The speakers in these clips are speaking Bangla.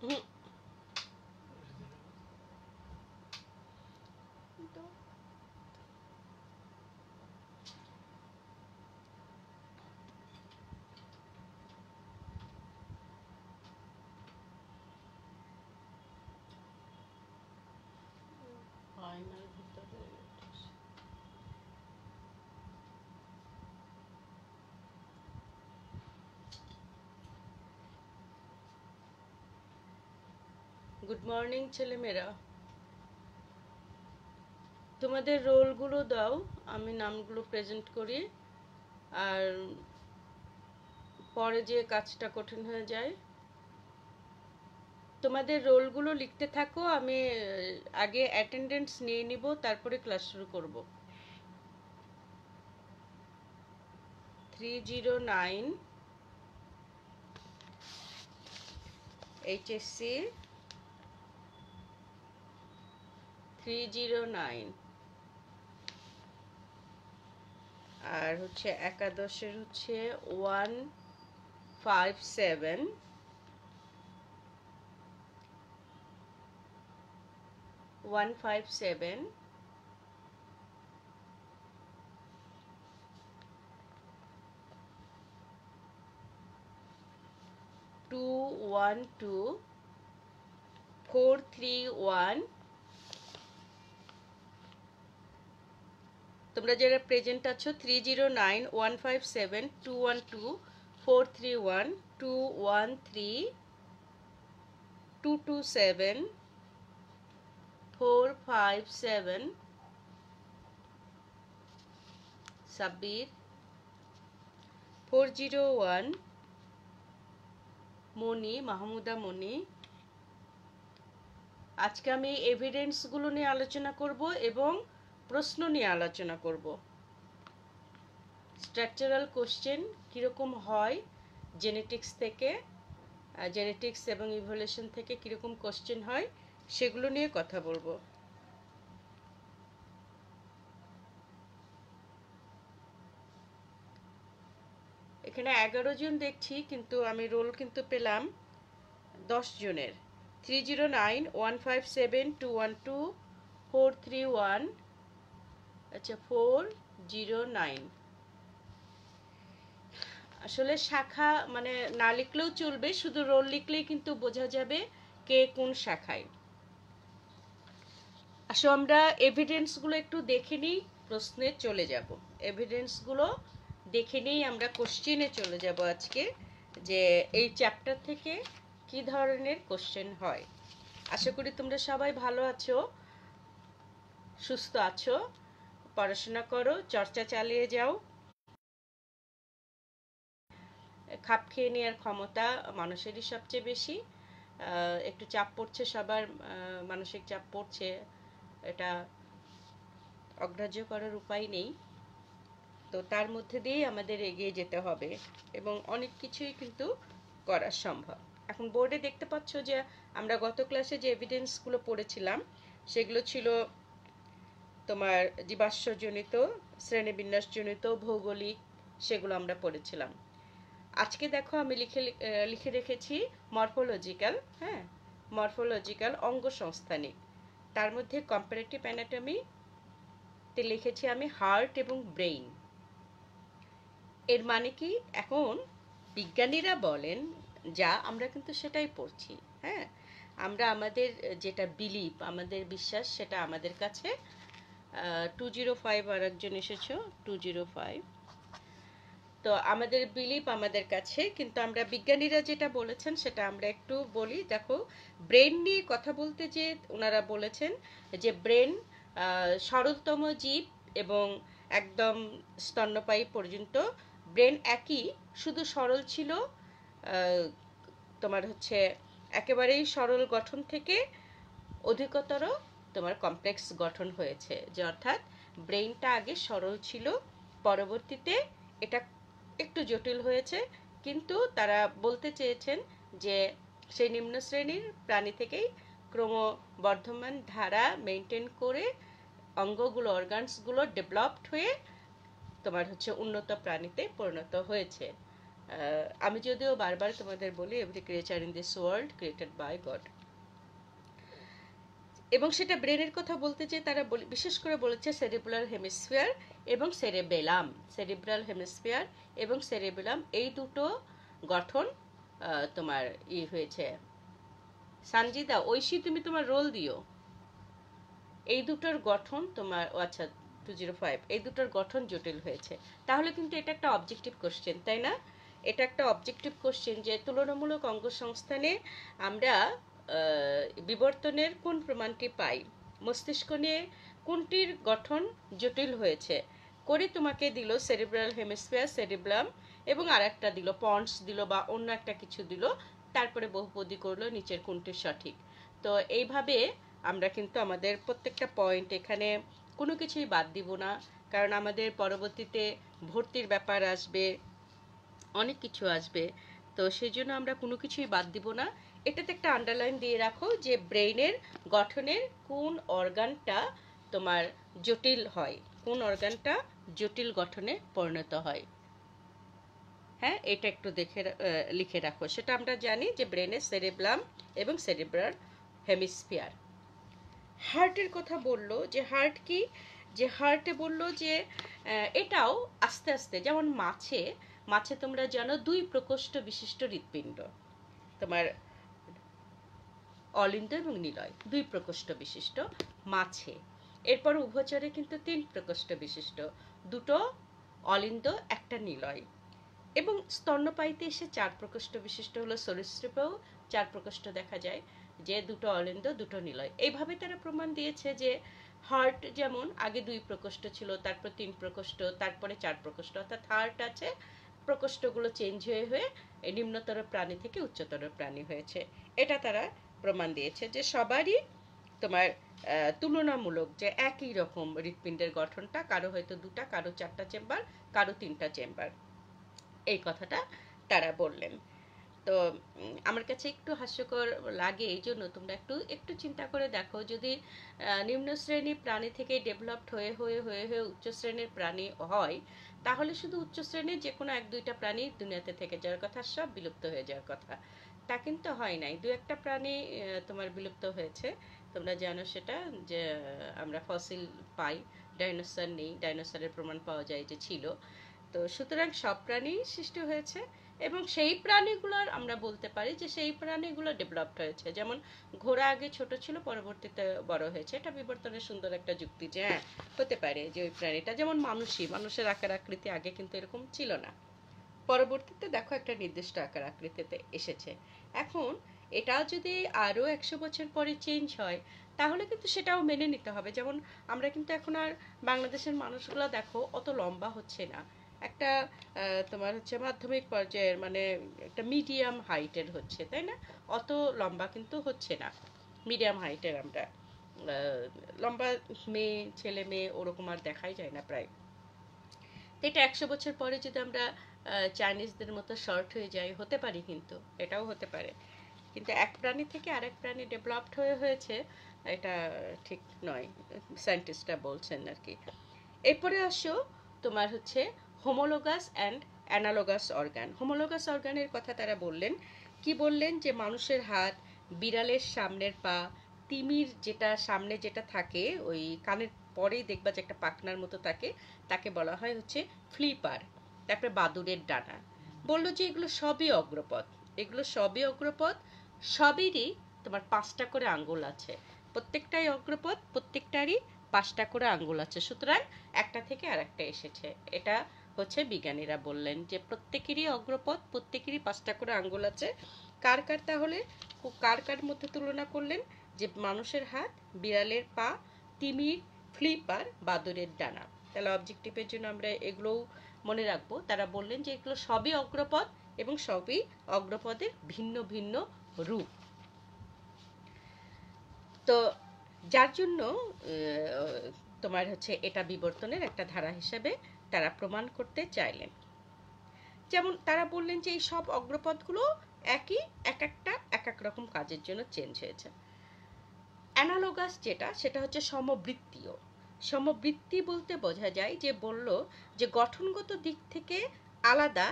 হুম, আয়নার ভিতরে গুড মর্নিং ছেলেমেয়েরা, তোমাদের রোলগুলো দাও, আমি নামগুলো প্রেজেন্ট করি। আর পরে যে কাজটা কঠিন হয়ে যায়, তোমাদের রোলগুলো লিখতে থাকো, আমি আগে অ্যাটেন্ডেন্স নিয়ে নিব, তারপরে ক্লাস শুরু করব। 309 এইচএসসি 309, আর হচ্ছে একাদশের হচ্ছে 157, 157, 212, 431। তোমরা যারা প্রেজেন্ট আছো 309, 157, 212, 431, 213, 227, 457, সাব্বির, 401, মনি, মাহমুদা মনি। আজকে আমি এভিডেন্সগুলো নিয়ে আলোচনা করব এবং প্রশ্ন নিয়ে আলোচনা করব। স্ট্রাকচারাল কোশ্চেন কীরকম হয় জেনেটিক্স থেকে, জেনেটিক্স এবং ইভলিউশন থেকে কীরকম কোশ্চেন হয় সেগুলো নিয়ে কথা বলবো। এখানে 11 জন দেখছি, কিন্তু আমি রোল কিন্তু পেলাম 10 জনের। 309, 157, 212, 431, আচ্ছা 409। আসলে শাখা মানে না লিখলেও চলবে, শুধু রোল লিখলেই কিন্তু বোঝা যাবে কে কোন শাখায়। আসো আমরা এভিডেন্সগুলো একটু দেখে নিই, প্রশ্নে চলে যাব। এভিডেন্সগুলো দেখে নিই, আমরা কোশ্চেনে চলে যাব আজকে, যে এই চ্যাপ্টার থেকে কি ধরনের কোশ্চেন হয়। আশা করি তোমরা সবাই ভালো আছো, সুস্থ আছো, পড়াশোনা করো, চর্চা চালিয়ে যাও। খাপ খেয়ে নেওয়ার ক্ষমতা মানুষেরই সবচেয়ে বেশি। একটু চাপ পড়ছে সবার, মানসিক চাপ পড়ছে, এটা অগ্রাহ্য করার উপায় নেই। তো তার মধ্যে দিয়েই আমাদের এগিয়ে যেতে হবে এবং অনেক কিছুই কিন্তু করা সম্ভব। এখন বোর্ডে দেখতে পাচ্ছ যে আমরা গত ক্লাসে যে এভিডেন্সগুলো পড়েছিলাম সেগুলো ছিল তোমার জীবাশ্মজনিত, শ্রেণীবিন্যাসজনিত, ভৌগোলিক, সেগুলো আমরা পড়েছিলাম। আজকে দেখো আমি লিখে রেখেছি মরফোলজিক্যাল, হ্যাঁ, মরফোলজিক্যাল অঙ্গসংস্থানিক। তার মধ্যে কম্পারেটিভ অ্যানাটমি তে লিখেছি আমি হার্ট এবং ব্রেইন। এর মানে কি, এখন বিজ্ঞানীরা বলেন যা, আমরা কিন্তু সেটাই পড়ছি। হ্যাঁ, আমরা আমাদের যেটা বিলিভ, আমাদের বিশ্বাস, সেটা আমাদের কাছে 205 আর একজন এসেছো 205। তো আমাদের বিলিভ আমাদের কাছে, কিন্তু আমরা বিজ্ঞানীরা যেটা বলেছেন সেটা আমরা একটু বলি। দেখো, ব্রেন নিয়ে কথা বলতে যে ওনারা বলেছেন যে ব্রেন সরলতম জীব এবং একদম স্তন্যপায়ী পর্যন্ত ব্রেন একই, শুধু সরল ছিল তোমার হচ্ছে একেবারেই সরল গঠন থেকে অধিকতর তোমার কমপ্লেক্স গঠন হয়েছে, যে অর্থাৎ ব্রেইনটা আগে সরল ছিল, পরবর্তীতে এটা একটু জটিল হয়েছে। কিন্তু তারা বলতে চেয়েছেন যে সেই নিম্ন শ্রেণীর প্রাণী থেকেই ক্রমবর্ধমান ধারা মেনটেন করে অঙ্গগুলো, অর্গানসগুলো ডেভেলপড হয়ে তোমার হচ্ছে উন্নত প্রাণীতে পরিণত হয়েছে। আমি যদিও বারবার তোমাদের বলি every creature in this world created by God, এবং সেটা ব্রেনের কথা বলতে যে তারা বিশেষ করে বলেছে সেরিব্রাল হেমিস্ফিয়ার এবং সেরেবেলাম, সেরিব্রাল হেমিস্ফিয়ার এবং সেরেবেলাম এই দুটো গঠন তোমার হয়েছে। সানজিদা ঐশী তুমি তোমার রোল দিও। এই দুটোর গঠন তোমার আচ্ছা 205 এই দুটোর গঠন জটিল হয়েছে। তাহলে কিন্তু এটা একটা অবজেক্টিভ কোশ্চেন, তাই না? এটা একটা অবজেক্টিভ কোশ্চেন যে তুলনামূলক অঙ্গসংস্থানে আমরা বিবর্তনের কোন প্রমাণটি পাই, মস্তিষ্ক নিয়ে কোনটির গঠন জটিল হয়েছে করে তোমাকে দিল সেরিব্রাল হেমিস্ফিয়ার, সেরিব্রাম এবং আর একটা দিল পন্স দিল বা অন্য একটা কিছু দিল, তারপরে বহুপদী করলো নিচের কোনটি সঠিক। তো এইভাবে আমরা কিন্তু আমাদের প্রত্যেকটা পয়েন্ট এখানে কোনো কিছুই বাদ দিব না, কারণ আমাদের পরবর্তীতে ভর্তির ব্যাপার আসবে, অনেক কিছু আসবে, তো সেই জন্য আমরা কোনো কিছুই বাদ দিব না। এটাতে একটা আন্ডারলাইন দিয়ে রাখো যে ব্রেইনের গঠনের কোন অর্গানটা তোমার জটিল হয়, কোন অর্গানটা জটিল গঠনে পরিণত হয়। হ্যাঁ, এটা একটু লিখে রাখো। সেটা আমরা জানি যে ব্রেনের সেরেব্রাম এবং সেরিব্রাল হেমিস্ফিয়ার। হার্টের কথা বললো যে হার্ট কি, যে হার্টে বললো যে এটাও আস্তে আস্তে, যেমন মাছে তোমরা জানো 2 প্রকোষ্ঠ বিশিষ্ট হৃৎপিণ্ড, তোমার অলিন্দ এবং নিলয় 2 প্রকোষ্ঠ বিশিষ্ট মাছে। এরপর উভচরে কিন্তু 3 প্রকোষ্ঠ বিশিষ্ট, 2টো অলিন্দ 1টা নিলয়, এবং স্তন্যপায়ীতে এসে 4 প্রকোষ্ঠ বিশিষ্ট হলো সরীসৃপেও 4 প্রকোষ্ঠ দেখা যায়, যে 2টো অলিন্দ 2টো নিলয়। এইভাবে তারা প্রমাণ দিয়েছে যে হার্ট যেমন আগে 2 প্রকোষ্ঠ ছিল, তারপর 3 প্রকোষ্ঠ, তারপরে 4 প্রকোষ্ঠ, অর্থাৎ হার্ট আছে প্রকোষ্ঠগুলো চেঞ্জ হয়ে হয়ে নিম্নতর প্রাণী থেকে উচ্চতর প্রাণী হয়েছে। এটা তারা প্রমাণ দিয়েছে যে সবারই তোমার তুলনামূলক যে একই রকম হৃৎপিণ্ডের গঠনটা, কারো হয়তো 2টা, কারো 4টা চেম্বার, কারো 3টা চেম্বার, এই কথাটা তারা বললেন। তো আমার কাছে একটু হাস্যকর লাগে, এই জন্য তোমরা একটু চিন্তা করে দেখো, যদি নিম্ন শ্রেণী প্রাণী থেকে ডেভেলপড হয়ে হয়ে হয়ে হয়ে উচ্চ শ্রেণীর প্রাণী হয়, তাহলে শুধু উচ্চ শ্রেণীর যে কোনো 1-2টা প্রাণী দুনিয়াতে থেকে যাওয়ার কথা, সব বিলুপ্ত হয়ে যাওয়ার কথা। তা কিন্তু হয় নাই, 2-1টা প্রাণী তোমার বিলুপ্ত হয়েছে। তোমরা জানো সেটা, যে আমরা ফসিল পাই, ডাইনোসর নেই, ডাইনোসরের প্রমাণ পাওয়া যায় যে ছিল। তো সুতরাং সব প্রাণী সৃষ্টি হয়েছে, এবং সেই প্রাণীগুলোর আমরা বলতে পারি যে সেই প্রাণীগুলো ডেভেলপড হয়েছে। যেমন ঘোড়া আগে ছোট ছিল, পরবর্তীতে বড় হয়েছে, এটা বিবর্তনের সুন্দর একটা যুক্তি যে হ্যাঁ হতে পারে যে ওই প্রাণীটা, যেমন মানুষের আকার আকৃতি আগে কিন্তু এরকম ছিল না, পরবর্তীতে দেখো একটা নির্দিষ্ট আকার আকৃতিতে এসেছে। এখন এটাও যদি আরো 100 বছর পরে চেঞ্জ হয়, তাহলে কিন্তু সেটাও মেনে নিতে হবে। যেমন আমরা কিন্তু এখন আর বাংলাদেশের মানুষগুলো দেখো অত লম্বা হচ্ছে না, একটা তোমার হচ্ছে মাধ্যমিক পর্যায়ের, মানে একটা মিডিয়াম হাইটের হচ্ছে, তাই না? অত লম্বা কিন্তু হচ্ছে না, মিডিয়াম হাইটের আমরা লম্বা ছেলে মেয়ে ওরকম আর দেখাই যায় না প্রায়। এটা 100 বছর পরে যদি আমরা চাইনিজদের মতো শর্ট হয়ে যাই, হতে পারি, কিন্তু এটাও হতে পারে। কিন্তু এক প্রাণী থেকে আরেক প্রাণী ডেভেলপড হয়েছে, এটা ঠিক নয়, সায়েন্টিস্টরা বলছেন আর কি। এরপরে আসো তোমার হচ্ছে homologous and analogous organ. Homologous অর্গানের কথা তারা বললেন, কি বললেন, যে মানুষের হাত, বিড়ালের সামনের পা, তিমির যেটা সামনে যেটা থাকে ওই কানের পরেই দেখবা যে একটা পাখনার মতো থাকে, তাকে বলা হয় হচ্ছে ফ্লিপার। তারপরে বাদুড়ের ডানা। বললো যে এগুলো সবই অগ্রপদ, এগুলো সবই অগ্রপদ, সবেরই তোমার 5টা করে আঙ্গুল আছে, প্রত্যেকটাই অগ্রপদ, প্রত্যেকটারই 5টা করে আঙ্গুল আছে, সুতরাং একটা থেকে আরেকটা এসেছে। এটা হচ্ছে বিজ্ঞানীরা বললেন যে প্রত্যেকেরই অগ্রপদ, প্রত্যেকেরই 5টা করে আঙ্গুল আছে। কার কার তাহলে, কার কার মধ্যে তুলনা করলেন, যে মানুষের হাত, বিড়ালের পা, তিমির, ফ্লিপার, বাদুড়ের ডানা। তাহলে অবজেক্টিভের জন্য আমরা এগুলোও মনে রাখবো। তারা বললেন যে এগুলো সবই অগ্রপদ এবং সবই অগ্রপদের ভিন্ন ভিন্ন রূপ। তো যার জন্য তোমার হচ্ছে এটা বিবর্তনের একটা ধারা হিসেবে তারা প্রমাণ করতে চাইলেন। যেমন তারা বললেন যে এই সব অগ্রপদগুলো একই, এক এক রকম কাজের জন্য চেঞ্জ হয়েছে। অ্যানালোগাস যেটা, সেটা হচ্ছে সমবৃত্তীয়। সমবৃত্তি বলতে বোঝা যায় যে বলল যে গঠনগত দিক থেকে আলাদা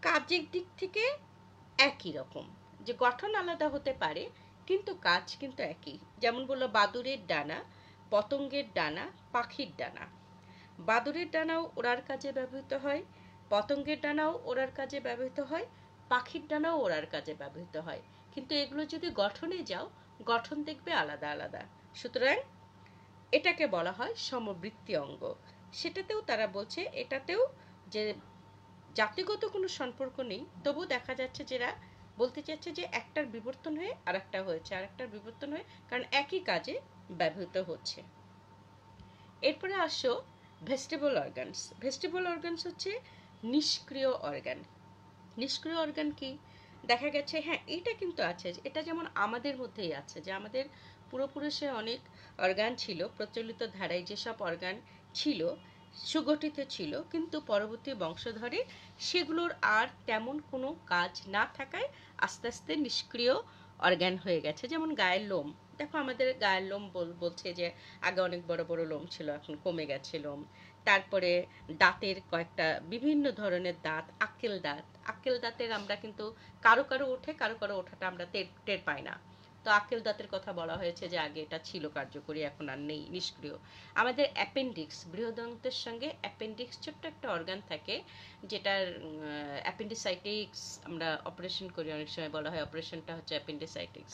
কাজের দিক থেকে একই রকম, যে গঠন আলাদা হতে পারে কিন্তু কাজ কিন্তু একই। যেমন বললো বাদুড়ের ডানা, পতঙ্গের ডানা, পাখির ডানা। বাদুড়ের ডানাও ওড়ার কাজে ব্যবহৃত হয়, পতঙ্গের ডানাও ওড়ার কাজে ব্যবহৃত হয়, পাখির ডানাও ওড়ার কাজে ব্যবহৃত হয়, কিন্তু এগুলো যদি গঠনে যাও, গঠন দেখবে আলাদা আলাদা। সুতরাং এটাকে বলা হয় সমবৃত্তি অঙ্গ। সেটাতেও তারা বলছে এটাতেও যে জাতিগত কোনো সম্পর্ক নেই, তবু দেখা যাচ্ছে যেটা বলতে চাচ্ছে যে একটার বিবর্তন হয়ে আরেকটা হয়েছে, আরেকটার বিবর্তন হয়ে, কারণ একই কাজে ব্যবহৃত হচ্ছে। এরপরে আসো ভেস্টিবল অর্গানস। ভেস্টিবল অর্গানস হচ্ছে নিষ্ক্রিয় অর্গান। নিষ্ক্রিয় অর্গান কি? দেখা গেছে হ্যাঁ এটা কিন্তু আছে, এটা যেমন আমাদের মধ্যেই আছে, যে আমাদের পূর্বপুরুষে অনেক অর্গান ছিল, প্রচলিত ধারায় যেসব অর্গান ছিল সুগঠিত ছিল, কিন্তু পরবর্তী বংশধরে সেগুলোর আর তেমন কোনো কাজ না থাকায় আস্তে আস্তে নিষ্ক্রিয় অর্গান হয়ে গেছে। যেমন গায়ের লোম, দেখো আমাদের গায়ের লোম বলছে যে আগে অনেক বড় বড় লোম ছিল, এখন কমে গেছে লোম। তারপরে দাঁতের কয়েকটা বিভিন্ন ধরনের দাঁত, আক্কেল দাঁত, আক্কেল দাঁতের আমরা কিন্তু কারো কারো ওঠে, কারো কারো ওঠাটা আমরা টের পাই না। তো আক্কেল দাঁতের কথা বলা হয়েছে যে আগে এটা ছিল কার্যকরী, এখন আর নেই, নিষ্ক্রিয়। আমাদের অ্যাপেন্ডিক্স, বৃহদন্তের সঙ্গে অ্যাপেন্ডিক্স ছোট্ট একটা অর্গান থাকে, যেটার অ্যাপেন্ডিসাইটিক্স আমরা অপারেশন করি, অনেক সময় বলা হয় অপারেশনটা হচ্ছে অ্যাপেন্ডিসাইটিক্স,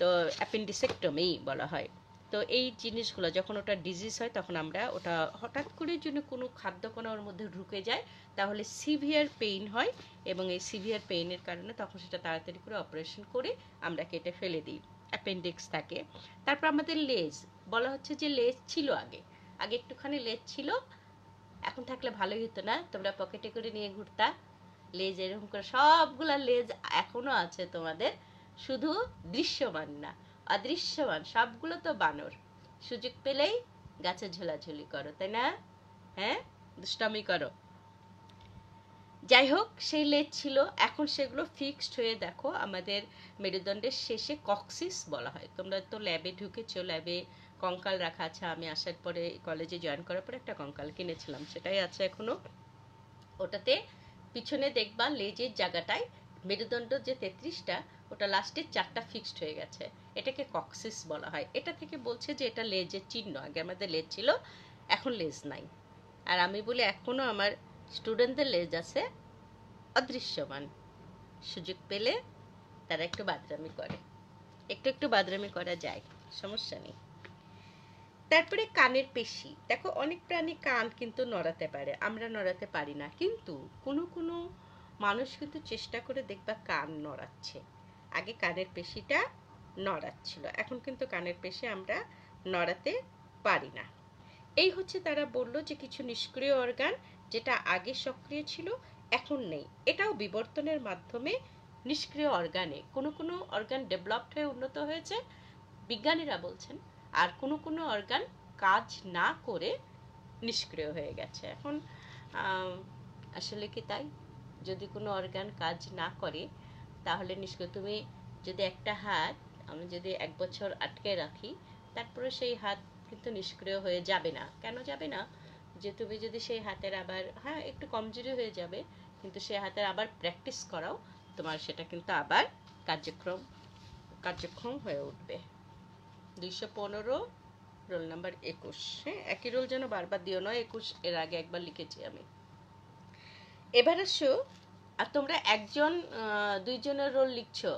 তো অ্যাপেন্ডিসেক্টমি বলা হয়। তো এই জিনিসগুলো যখন ওটা ডিজিজ হয় তখন আমরা ওটা হঠাৎ করে যদি কোনো খাদ্যকণা ওর মধ্যে ঢুকে যায় তাহলে সিভিয়ার পেইন হয়, এবং এই সিভিয়ার পেইনের কারণে তখন সেটা তাড়াতাড়ি করে অপারেশন করে আমরা কেটে ফেলে দিই, অ্যাপেন্ডিক্স থাকে। তারপর আমাদের লেজ, বলা হচ্ছে যে লেজ ছিল আগে, আগে একটুখানি লেজ ছিল, এখন থাকলে ভালোই হতো না, তোমরা পকেটে করে নিয়ে ঘুরতা লেজ, এরকম করে সবগুলা লেজ এখনো আছে তোমাদের, শুধু দৃশ্যমান না, অদৃশ্যমান সবগুলো তো বানর, সুযোগ পেলেই গাছে ঝোলাঝুলি করো, তাই না? হ্যাঁ, দুষ্টামি করো। যাই হোক, সেই লেজ ছিল, এখন সেগুলো ফিক্সড হয়ে দেখো আমাদের মেরুদণ্ডের শেষে কক্সিস বলা হয়। তোমরা তো ল্যাবে ঢুকেছো, ল্যাবে কঙ্কাল রাখা আছে, আমি আসার পরে কলেজে জয়েন করার পরে একটা কঙ্কাল কিনেছিলাম, সেটাই আছে এখনো। ওটাতে পিছনে দেখবা লেজের জায়গাটায় মেরুদণ্ড যে 33টা, ওটা লাস্টে 4টা ফিক্সড হয়ে গেছে, এটাকে কক্সিস বলা হয়। এটা থেকে বলছে যে এটা লেজের চিহ্ন, আগে আমাদের লেজ ছিল, এখন লেজ নাই। আর আমি বলি এখনো আমার স্টুডেন্টদের লেজ আছে অদৃশ্যমান, সুযোগ পেলে তারা একটু বাদরামি করে, একটু একটু বাদরামি করা যায়, সমস্যা নেই। তারপরে কানের পেশি, দেখো অনেক প্রাণী কান কিন্তু নড়াতে পারে, আমরা নড়াতে পারি না, কিন্তু কোনো কোনো মানুষ কিন্তু চেষ্টা করে দেখবা কান নড়াচ্ছে। আগে কানের পেশিটা নড়াচ্ছিল, এখন কিন্তু কানের পেশি আমরা নড়াতে পারি না। এই হচ্ছে তারা বললো যে কিছু নিষ্ক্রিয় অর্গান যেটা আগে সক্রিয় ছিল এখন নেই, এটাও বিবর্তনের মাধ্যমে নিষ্ক্রিয় অর্গানে কোনো কোনো অর্গান ডেভেলপড হয়ে উন্নত হয়েছে বিজ্ঞানীরা বলছেন, আর কোনো কোনো অর্গান কাজ না করে নিষ্ক্রিয় হয়ে গেছে। এখন আসলে কি তাই? যদি কোনো অর্গান কাজ না করে তাহলে নিষ্ক্রিয়। তুমি যদি একটা হাত আমি যদি 1 বছর আটকে রাখি, তারপরে সেই হাত কিন্তু নিষ্ক্রিয় হয়ে যাবে না। কেন যাবে না? যে তুমি যদি সেই হাতের আবার হ্যাঁ একটু কমজোরি হয়ে যাবে, কিন্তু সেই হাতের আবার প্র্যাকটিস করাও, তোমার সেটা কিন্তু আবার কার্যক্ষম হয়ে উঠবে। 215 রোল নাম্বার 21। হ্যাঁ, একই রোল যেন বারবার দিও না, 21 এর আগে একবার লিখেছি আমি। এবার আসো, আর তোমরা একজন দুইজনের রোল লিখছো,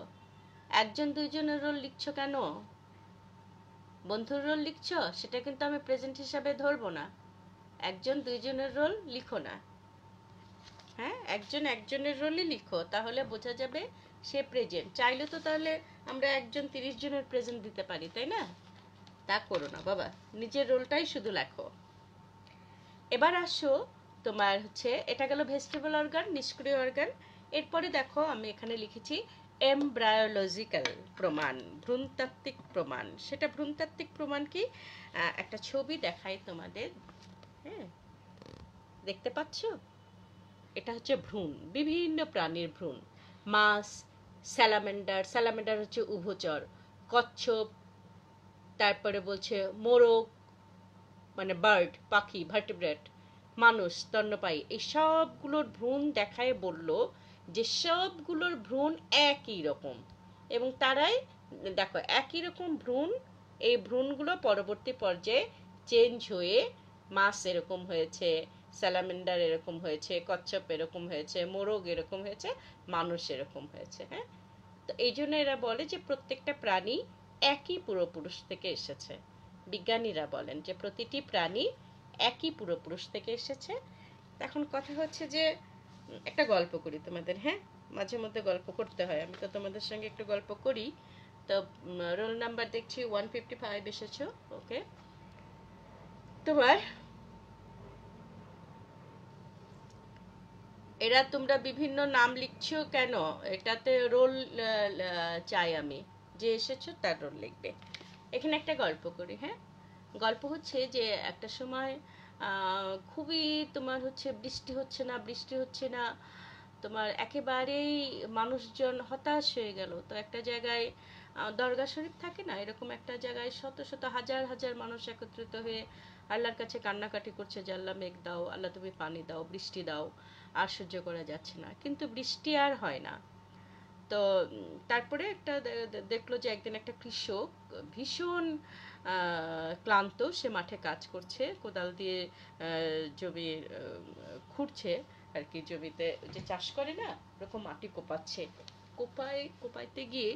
একজন দুইজনের রোল লিখছো কেন? বন্ধুর রোল লিখছো, সেটা কিন্তু আমি প্রেজেন্ট হিসাবে ধরবো না। একজন দুইজনের রোল লিখো না, হ্যাঁ একজন একজনের রোলই লিখো, তাহলে বোঝা যাবে সে প্রেজেন্ট। চাইলে তো তাহলে আমরা একজন 30 জনের প্রেজেন্ট দিতে পারি, তাই না? তা করো না বাবা, নিজের রোলটাই শুধু লেখো। এবার আসো তোমার হচ্ছে, এটা গেল ভেস্টিবল অর্গান, নিষ্ক্রিয় অর্গান। এরপরে দেখো আমি এখানে লিখেছি এমব্রায়োলজিক্যাল প্রমাণ, ভ্রূণতাত্ত্বিক প্রমাণ। সেটা ভ্রূণতাত্ত্বিক প্রমাণ কি? একটা ছবি দেখাই তোমাদের, হ্যাঁ দেখতে পাচ্ছ? এটা হচ্ছে ভ্রূণ, বিভিন্ন প্রাণীর ভ্রূণ। মাছ, স্যালামেন্ডার, স্যালামেন্ডার হচ্ছে উভচর, কচ্ছপ, তারপরে বলছে মোরগ মানে বার্ড, পাখি, ভার্টিব্রেট, মানুষ, স্তন্যপায়ী, এই সবগুলোর ভ্রূণ দেখায় বলল যে সবগুলোর ভ্রূণ একই রকম, এবং তারাই দেখো একই রকম ভ্রূণ, এই ভ্রূণগুলো পরবর্তী পর্যায়ে চেঞ্জ হয়ে মাছ এরকম হয়েছে, স্যালামেন্ডার এরকম হয়েছে, কচ্ছপ এরকম হয়েছে, মোরগ এরকম হয়েছে, মানুষ এরকম হয়েছে। হ্যাঁ, তো এই জন্য এরা বলে যে প্রত্যেকটা প্রাণী একই পূর্বপুরুষ থেকে এসেছে। বিজ্ঞানীরা বলেন যে প্রতিটি প্রাণী একই পূর্বপুরুষ থেকে এসেছে। এখন কথা হচ্ছে যে একটা গল্প করি তোমাদের। হ্যাঁ, মাঝে মধ্যে গল্প করতে হয়, আমি তো তোমাদের সঙ্গে একটু গল্প করি। তো রোল নাম্বার দেখছি 155 এসেছো। ওকে, তোমার এরা তোমরা বিভিন্ন নাম লিখছো কেন? এটাতে রোল চাই আমি, যে এসেছো তার রোল লিখবে। এখানে একটা গল্প করি। হ্যাঁ, গল্প হচ্ছে যে একটা সময় খুবই তোমার হচ্ছে বৃষ্টি হচ্ছে না, বৃষ্টি হচ্ছে না, তোমার একেবারেই মানুষজন হতাশ হয়ে গেল। তো একটা জায়গায় দরগা শরীফ থাকে না, এরকম একটা জায়গায় শত শত হাজার হাজার মানুষ একত্রিত হয়ে আল্লাহর কাছে কান্নাকাটি করছে যে আল্লাহ মেঘ দাও, আল্লাহ তুমি পানি দাও, বৃষ্টি দাও, আর সহ্য করা যাচ্ছে না। কিন্তু বৃষ্টি আর হয় না। তো তারপরে একটা দেখলো যে একদিন একটা কৃষক ভীষণ ক্লান্ত, সে মাঠে কাজ করছে, কোদাল দিয়ে জমি খুঁড়ছে আর কি, জমিতে যে চাষ করে না ওরকম মাটি কোপাচ্ছে, কোপাইতে গিয়ে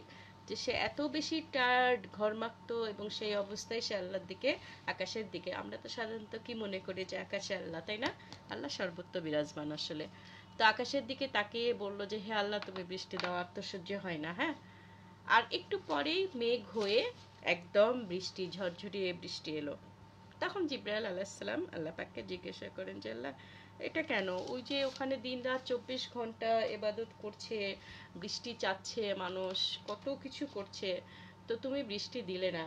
যে সে এত বেশি টায়ার্ড, ঘর্মাক্ত, এবং সেই অবস্থায় সে আল্লাহর দিকে, আকাশের দিকে, আমরা তো সাধারণত কি মনে করি যে আকাশে আল্লাহ, তাই না? আল্লাহ সর্বত্র বিরাজমান আসলে। তো আকাশের দিকে তাকিয়ে বললো যে হে আল্লাহ তুমি বৃষ্টি দাও, আর তো সহ্য হয় না। হ্যাঁ, আর একটু পরেই মেঘ হয়ে একদম বৃষ্টি, ঝরঝরিয়ে বৃষ্টি এলো। তখন জিব্রাইল আলাইহিসসালাম আল্লাহ পাককে জিজ্ঞাসা করেন যে আল্লাহ, এটা কেন? ওই যে ওখানে দিন রাত 24 ঘন্টা এবাদত করছে, বৃষ্টি চাচ্ছে মানুষ, কত কিছু করছে, তো তুমি বৃষ্টি দিলে না।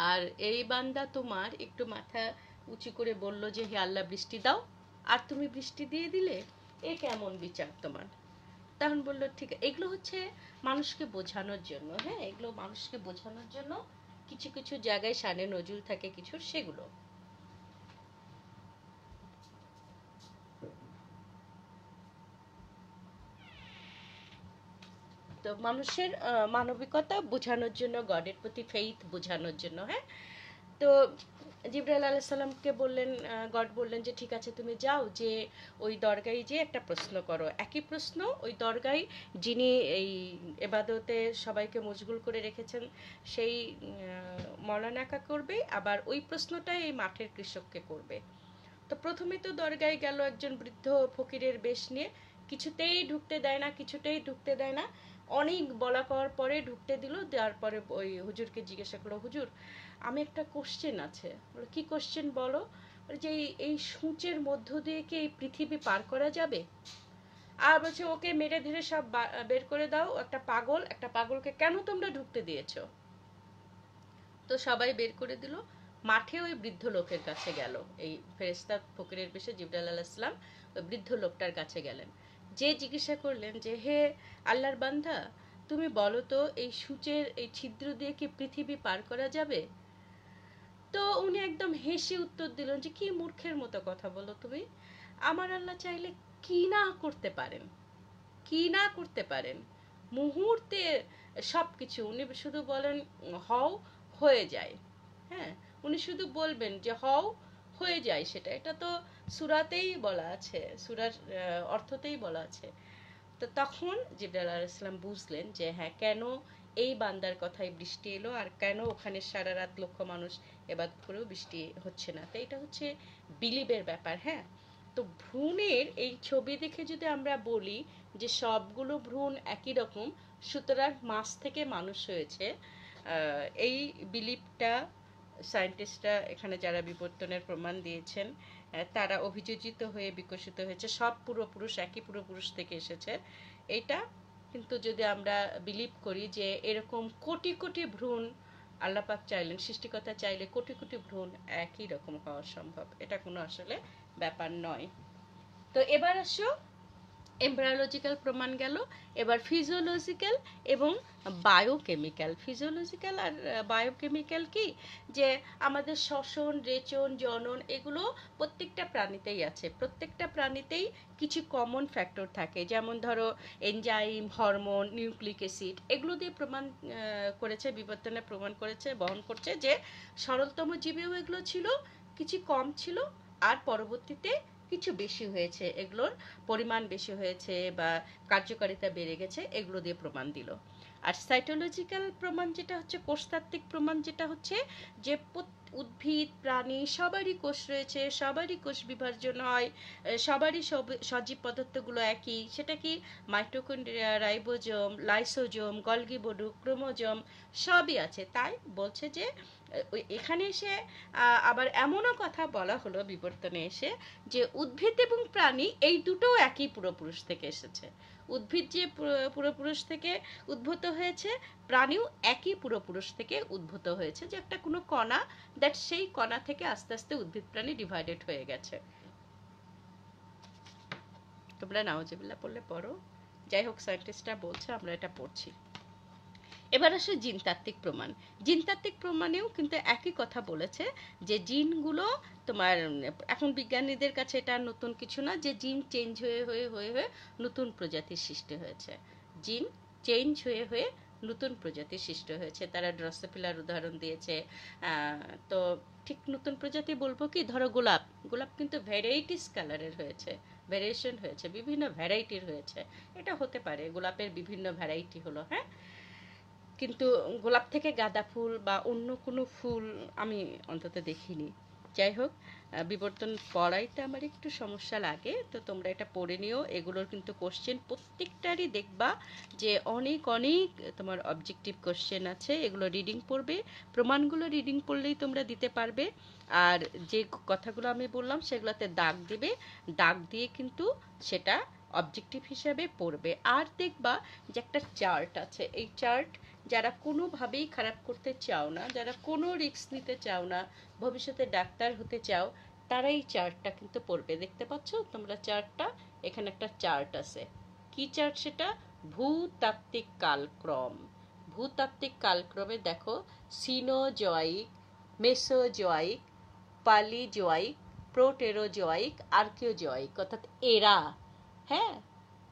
আর এই বান্দা তোমার একটু মাথা উঁচু করে বলল যে হে আল্লাহ বৃষ্টি দাও, আর তুমি বৃষ্টি দিয়ে দিলে, এ কেমন বিচার তোমার? তখন বললো ঠিক, এগুলো হচ্ছে মানুষকে বোঝানোর জন্য। হ্যাঁ, এগুলো মানুষকে বোঝানোর জন্য, কিছু কিছু জায়গায় শানে নজুল থাকে কিছু, সেগুলো। তো মানুষের মানবিকতা বোঝানোর জন্য, গডের প্রতি ফেইথ বোঝানোর জন্য। হ্যাঁ, তো জিব্রাইল আলাইহিস সালামকে বললেন, গড বললেন যে ঠিক আছে তুমি যাও, যে ওই দরগায় যে একটা প্রশ্ন করো, একই প্রশ্ন ওই দরগায় যিনি এই এবাদতে সবাইকে মশগুল করে রেখেছেন সেই মৌলানাকা করবে, আবার ওই প্রশ্নটাই এই মাঠের কৃষককে করবে। তো প্রথমে তো দরগায় গেল একজন বৃদ্ধ ফকিরের বেশ নিয়ে, কিছুতেই ঢুকতে দেয় না, কিছুতেই ঢুকতে দেয় না। অনেক বলা করার পরে ঢুকতে দিল, দেওয়ার পরে ওই হুজুরকে জিজ্ঞাসা করলো, হুজুর আমি একটা কোশ্চেন আছে। বলে কি কোশ্চেন বলো? যে এই সূচের মধ্য দিয়ে কি এই পৃথিবী পার করা যাবে? আর বলছে ওকে মেরে ধরে সব বের করে দাও, একটা পাগল, একটা পাগলকে কেন তোমরা ঢুকতে দিয়েছো? তো সবাই বের করে দিল। মাঠে ওই বৃদ্ধ লোকের কাছে গেল, এই ফেরেশতা ফকিরের বেশে জিবরাইল আলাইহিস সালাম ওই বৃদ্ধ লোকটার কাছে গেলেন, যে জিজ্ঞাসা করলেন যে হে আল্লাহর বান্দা, তুমি বলো তো এই সূচের এই ছিদ্র দিয়ে কি পৃথিবী পার করা যাবে? তো উনি একদম হেসে উত্তর দিলেন যে কি মূর্খের মতো কথা বলো তুমি, আমার আল্লাহ চাইলে কি না করতে পারেন, কি না করতে পারেন, মুহূর্তে সবকিছু। উনি শুধু বলেন হও, হয়ে যায়। হ্যাঁ, উনি শুধু বলবেন যে হও, হয়ে যায় সেটা। এটা তো সূরাতেই বলা আছে, সূরার অর্থতেই বলা আছে। তো তখন জিবরাইল আলাইহিস সালাম বুঝলেন যে হ্যাঁ, কেন এই বান্দার কথাই বৃষ্টি এলো, আর কেন ওখানে সারা রাত লক্ষ মানুষ এবাদত করেও বৃষ্টি হচ্ছে না। তো এটা হচ্ছে বিলিভের ব্যাপার। হ্যাঁ, তো ভ্রূণের এই ছবি দেখে যদি আমরা বলি যে সবগুলো ভ্রূণ একই রকম, সুতরাং মাছ থেকে মানুষ হয়েছে, এই বিলিভটা সায়েন্টিস্টরা এখানে যারা বিবর্তনের প্রমাণ দিয়েছেন তারা অভিযোজিত হয়ে বিকশিত হয়েছে, সব পূর্বপুরুষ একই পূর্বপুরুষ থেকে এসেছে। এটা কিন্তু যদি আমরা বিলিভ করি যে এরকম কোটি কোটি ভ্রূণ আল্লাহ পাক চাইলেন, সৃষ্টিকর্তা চাইলে কোটি কোটি ভ্রূণ একই রকম হওয়া সম্ভব, এটা কোনো আসলে ব্যাপার নয়। তো এবার আসো এমব্রায়োলজিক্যাল প্রমাণ গেল, এবার ফিজিওলজিক্যাল এবং বায়োকেমিক্যাল। ফিজিওলজিক্যাল আর বায়োকেমিক্যাল কি, যে আমাদের শ্বসন, রেচন, জনন এগুলো প্রত্যেকটা প্রাণীতেই আছে। প্রত্যেকটা প্রাণীতেই কিছু কমন ফ্যাক্টর থাকে, যেমন ধরো এনজাইম, হরমোন, নিউক্লিক অ্যাসিড, এগুলো দিয়ে প্রমাণ করেছে, বিবর্তনে প্রমাণ করেছে, বহন করছে যে সরলতম জীবেও এগুলো ছিল, কিছু কম ছিল, আর পরবর্তীতে কিছু বেশি হয়েছে, এগুলোর পরিমাণ বেশি হয়েছে বা কার্যকারিতা বেড়ে গেছে, এগুলো দিয়ে প্রমাণ দিল। আর সাইটোলজিক্যাল প্রমাণ যেটা হচ্ছে, কোষতাত্ত্বিক প্রমাণ যেটা হচ্ছে যে উদ্ভিদ, প্রাণী সবারই কোষ রয়েছে, সবারই কোষ বিভাজন হয়, সবারই সজীব পদার্থগুলো একই। সেটা কি mitochondria, ribosome, lysosome, Golgi body, chromosome সবই আছে। তাই বলছে যে এখানে এসে আবার এমনও কথা বলা হলো বিবর্তনে এসে যে উদ্ভিদ এবং প্রাণী এই দুটো একই পূর্বপুরুষ থেকে এসেছে। উদ্ভিদ যে পূর্বপুরুষ থেকে উদ্ভূত হয়েছে, প্রাণীও একই পূর্বপুরুষ থেকে উদ্ভূত হয়েছে, যে একটা কোনো কণা, দ্যাট সেই কণা থেকে আস্তে আস্তে উদ্ভিদ প্রাণী ডিভাইডেড হয়ে গেছে। তোমরা নাউজুবিল্লাহ পড়লে পড়ো, যাই হোক সায়েন্টিস্টরা বলছে, আমরা এটা পড়ছি। এবার আসে জিনতাত্ত্বিক প্রমাণ। জিনতাত্ত্বিক প্রমাণেও কিন্তু একই কথা বলেছে যে জিনগুলো তোমার, এখন বিজ্ঞানীদের কাছে এটা নতুন কিছু না যে জিন চেঞ্জ হয়ে হয়ে হয়ে হয়ে নতুন প্রজাতির সৃষ্টি হয়েছে। জিন চেঞ্জ হয়ে হয়ে নতুন প্রজাতির সৃষ্টি হয়েছে। তারা ড্রসোফিলার উদাহরণ দিয়েছে। তো ঠিক নতুন প্রজাতি বলবো কি, ধরো গোলাপ, গোলাপ কিন্তু ভ্যারাইটিস কালারের হয়েছে, ভ্যারিয়েশন হয়েছে, বিভিন্ন ভ্যারাইটির হয়েছে। এটা হতে পারে গোলাপের বিভিন্ন ভ্যারাইটি হলো, হ্যাঁ, কিন্তু গোলাপ থেকে গাঁদা ফুল বা অন্য কোনো ফুল আমি অন্তত দেখিনি। যাই হোক, বিবর্তন পড়াইতে আমার একটু সমস্যা লাগে, তো তোমরা এটা পড়ে নিও। এগুলোর কিন্তু কোশ্চেন প্রত্যেকটারই দেখবা যে অনেক অনেক তোমার অবজেক্টিভ কোশ্চেন আছে। এগুলো রিডিং পড়বে, প্রমাণগুলো রিডিং পড়লেই তোমরা দিতে পারবে। আর যে কথাগুলো আমি বললাম সেগুলোতে দাগ দিবে, দাগ দিয়ে কিন্তু সেটা অবজেক্টিভ হিসাবে পড়বে। আর দেখবা যে একটা চার্ট আছে, এই চার্ট যারা কোনোভাবেই খারাপ করতে চাও না, যারা কোনো রিস্ক নিতে চাও না, ভবিষ্যতে ডাক্তার হতে চাও, তারা এই চার্টটা কিন্তু পড়বে। দেখতে পাচ্ছ তোমরা চার্টটা, এখানে একটা চার্ট আছে। কি চার্ট সেটা? ভূতাত্ত্বিক কালক্রম। ভূতাত্ত্বিক কালক্রমে দেখো সিনোজোয়িক, মেসোজোয়িক, পালিজোয়িক, প্রোটেরোজোয়িক, আর্কিওজোয়িক, অর্থাৎ এরা, হ্যাঁ,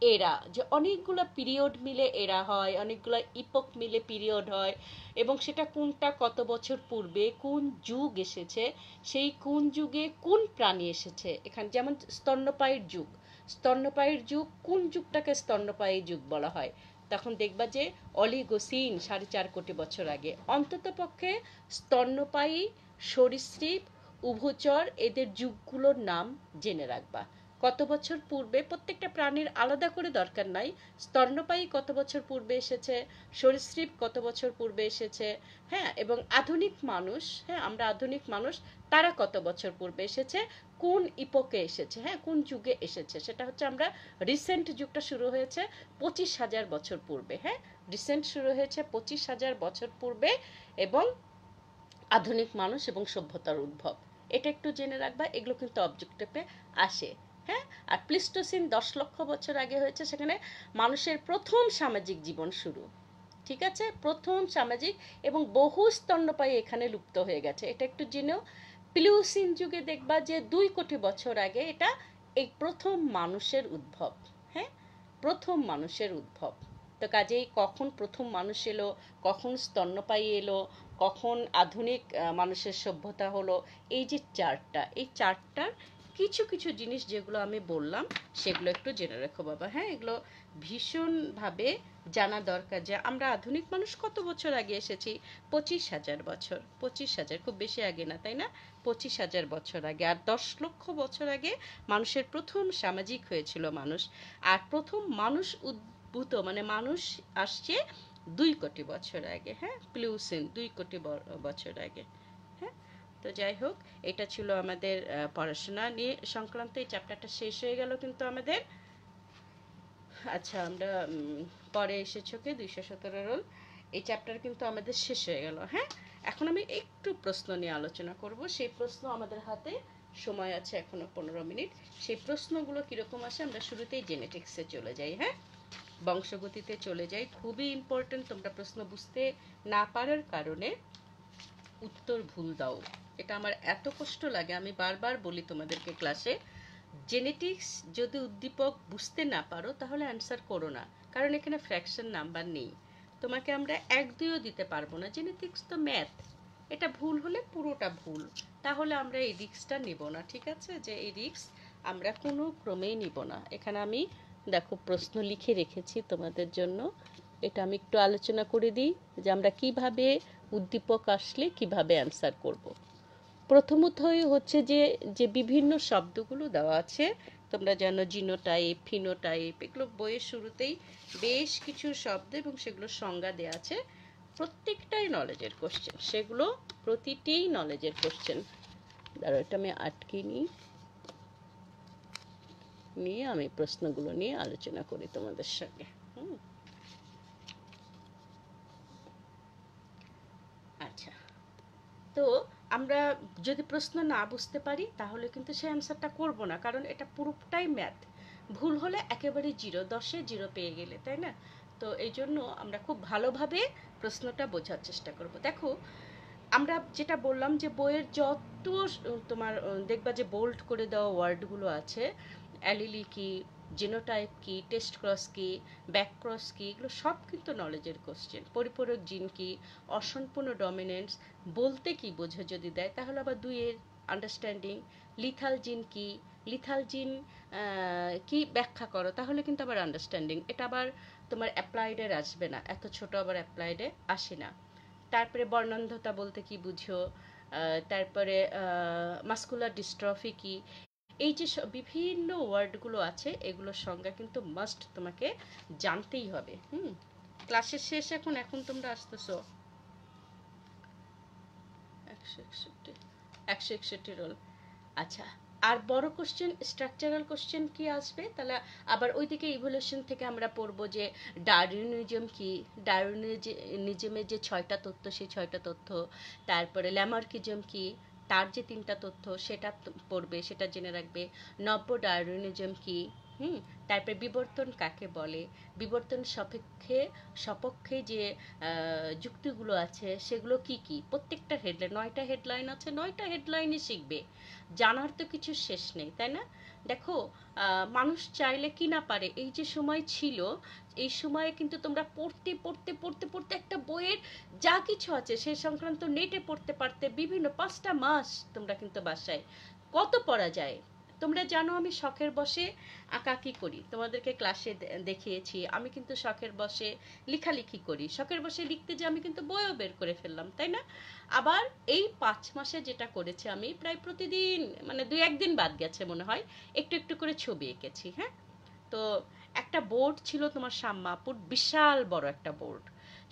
এরা যে অনেকগুলো পিরিয়ড মিলে এরা হয়, অনেকগুলো ইপক মিলে পিরিয়ড হয়, এবং সেটা কোনটা কত বছর পূর্বে কোন যুগ এসেছে, সেই কোন যুগে কোন প্রাণী এসেছে। এখানে যেমন স্তন্যপায়ীর যুগ, স্তন্যপায়ীর যুগ, কোন যুগটাকে স্তন্যপায়ী যুগ বলা হয়? তখন দেখবা যে অলিগোসিন 4.5 কোটি বছর আগে। অন্তত পক্ষে স্তন্যপায়ী, সরীসৃপ, উভচর এদের যুগগুলোর নাম জেনে রাখবা। কত বছর পূর্বে, প্রত্যেকটা প্রাণীর আলাদা করে দরকার নাই, স্তন্যপায়ী কত বছর পূর্বে এসেছে, সরীসৃপ কত বছর পূর্বে এসেছে, হ্যাঁ, এবং আধুনিক মানুষ, হ্যাঁ, আমরা আধুনিক মানুষ, তারা কত বছর পূর্বে এসেছে, কোন ইপোকে এসেছে, হ্যাঁ, কোন যুগে এসেছে। সেটা হচ্ছে আমরা রিসেন্ট যুগটা শুরু হয়েছে 25,000 বছর পূর্বে, হ্যাঁ, রিসেন্ট শুরু হয়েছে 25,000 বছর পূর্বে, এবং আধুনিক মানুষ এবং সভ্যতার উদ্ভব, এটা একটু জেনে রাখবা। এগুলো কিন্তু অবজেক্টিভে আসে, হ্যাঁ। আর প্লিস্টোসিন 10 লক্ষ বছর আগে হয়েছে, সেখানে মানুষের প্রথম সামাজিক জীবন শুরু, ঠিক আছে, প্রথম সামাজিক, এবং বহু স্তন্যপায়ী এখানে লুপ্ত হয়ে গেছে, এটা একটু জেনেও। প্লিউসিন যুগে দেখবা যে 2 কোটি বছর আগে এটা এই প্রথম মানুষের উদ্ভব, হ্যাঁ, প্রথম মানুষের উদ্ভব। তো কাজেই কখন প্রথম মানুষ এলো, কখন স্তন্যপায়ী এলো, কখন আধুনিক মানুষের সভ্যতা হলো, এই যে চার্টটা, এই চার্টটার কিছু কিছু জিনিস যেগুলো আমি বললাম সেগুলো একটু জেনে রেখো বাবা, হ্যাঁ। এগুলো ভীষণভাবে জানা দরকার যে আমরা আধুনিক মানুষ কত বছর আগে এসেছি। 25,000 বছর, 25,000, খুব বেশি আগে না, তাই না? 25,000 বছর আগে। আর 10 লক্ষ বছর আগে মানুষের প্রথম সামাজিক হয়েছিল মানুষ। আর প্রথম মানুষ উদ্ভূত, মানে মানুষ আসছে 2 কোটি বছর আগে, হ্যাঁ, প্লিউসিন 2 কোটি বছর আগে, হ্যাঁ। তো যাই হোক, এটা ছিল আমাদের পড়াশোনা নিয়ে সংক্রান্ত, এই চ্যাপ্টারটা শেষ হয়ে গেল কিন্তু আমাদের। আচ্ছা, আমরা পরে এসেছো কি 217 রোল, এই চ্যাপ্টার কিন্তু আমাদের শেষ হয়ে গেল, হ্যাঁ। এখন আমি একটু প্রশ্ন নিয়ে আলোচনা করব। সেই প্রশ্ন আমাদের হাতে সময় আছে এখনো 15 মিনিট। সেই প্রশ্নগুলো কিরকম আসে আমরা শুরুতেই জেনেটিক্সে চলে যাই। হ্যাঁ, বংশগতিতে চলে যাই। খুবই ইম্পর্টেন্ট, তোমরা প্রশ্ন বুঝতে না পারার কারণে উত্তর ভুল দাও। এটা আমার এত কষ্ট লাগে, আমি বারবার বলি তোমাদেরকে ক্লাসে, জেনেটিক্স যদি উদ্দীপক বুঝতে না পারো তাহলে অ্যান্সার করো না, কারণ এখানে ফ্র্যাকশন নাম্বার নেই। তোমাকে আমরা 1-2ও দিতে পারবো না, জেনেটিক্স তো ম্যাথ। এটা ভুল হলে পুরোটা ভুল, তাহলে আমরা এই রিস্কটা নিব না। ঠিক আছে, যে এই রিস্ক আমরা কোনো ক্রমেই নিব না। এখানে আমি দেখো প্রশ্ন লিখে রেখেছি তোমাদের জন্য, এটা আমি একটু আলোচনা করে দিই যে আমরা কিভাবে উদ্দীপক আসলে কিভাবে অ্যান্সার করব। প্রথমতই হচ্ছে যে যে বিভিন্ন শব্দগুলো দেওয়া আছে, তোমরা জানো জিনোটাইপ, ফিনোটাইপ, এগুলো বইয়ের শুরুতেই বেশ কিছু শব্দ এবং সেগুলোর সংজ্ঞা দেওয়া আছে। প্রত্যেকটাই নলেজের কোশ্চেন, সেগুলো প্রতিটিই নলেজের কোশ্চেন। ধরো এটা আমি আটকে নিয়ে আমি প্রশ্নগুলো নিয়ে আলোচনা করি তোমাদের সঙ্গে। আচ্ছা, তো আমরা যদি প্রশ্ন না বুঝতে পারি তাহলে কিন্তু সেই অ্যান্সারটা করব না, কারণ এটা পুরোটাই ম্যাথ। ভুল হলে একেবারে 10-10-এ 0 পেয়ে গেলে, তাই না? তো এই জন্য আমরা খুব ভালোভাবে প্রশ্নটা বোঝার চেষ্টা করব। দেখো, আমরা যেটা বললাম যে বইয়ের যত তোমার দেখবা যে বোল্ড করে দেওয়া ওয়ার্ডগুলো আছে, অ্যালিলি কি, জিনোটাইপ কি, টেস্ট ক্রস কি, ব্যাক ক্রস কি, এগুলো সব কিন্তু নলেজের কোশ্চেন। পরিপূরক জিন কি, অসম্পূর্ণ ডমিনেন্স বলতে কি বোঝে যদি দেয় তাহলে আবার 2-এর আন্ডারস্ট্যান্ডিং, লিথাল জিন কি, লিথাল জিন কি ব্যাখ্যা করো, তাহলে কিন্তু আবার আন্ডারস্ট্যান্ডিং। এটা আবার তোমার অ্যাপ্লাইডের আসবে না, এত ছোট আবার অ্যাপ্লাইডে আসে না। তারপরে বর্ণান্ধতা বলতে কি বুঝো, তারপরে মাস্কুলার ডিস্ট্রফি কি, এই যে বিভিন্ন ওয়ার্ডগুলো আছে এগুলোর সংজ্ঞা কিন্তু মাস্ট তোমাকে জানতেই হবে। ক্লাসের শেষ এখন, এখন তোমরা আসতেছো 161 রোল। আচ্ছা, আর বড় কোশ্চেন স্ট্রাকচারাল কোশ্চেন কি আসবে, তাহলে আবার ওইদিকে ইভলিউশন থেকে আমরা পড়বো যে ডারউইনিজম কি, ডারউইনিজমের যে 6টা তথ্য সেই 6টা তথ্য, তারপরে ল্যামার্কিজম কি, তার যে 3টা তথ্য সেটা পড়বে, সেটা জেনে রাখবে। নব্য ডারউইনিজম কি, তারপরে বিবর্তন কাকে বলে, বিবর্তন সপক্ষে যে যুক্তিগুলো আছে সেগুলো কি কি, প্রত্যেকটা হেডলাইন, 9টা হেডলাইন আছে, 9টা হেডলাইনই শিখবে। জানার তো কিছু শেষ নেই, তাই না? দেখো, মানুষ চাইলে কি না পারে, এই যে সময় ছিল এই সময়ে কিন্তু তোমরা পড়তে পড়তে পড়তে পড়তে একটা বইয়ের যা কিছু আছে সে সংক্রান্ত নেটে পড়তে পারতে, বিভিন্ন 5টা মাস তোমরা কিন্তু বাসায় কত পড়া যায়। তোমরা জানো আমি শখের বসে আঁকাকি করি, তোমাদেরকে ক্লাসে দেখিয়েছি। আমি কিন্তু শখের বসে লেখালেখি করি, শখের বসে লিখতে যে আমি কিন্তু বইও বের করে ফেললাম, তাই না? আবার এই 5 মাসে যেটা করেছি আমি প্রায় প্রতিদিন, মানে 2-1 দিন বাদ গেছে মনে হয়, একটু একটু করে ছবি এঁকেছি। হ্যাঁ, তো একটা বোর্ড ছিল তোমার শাম্মাপুর, বিশাল বড় একটা বোর্ড।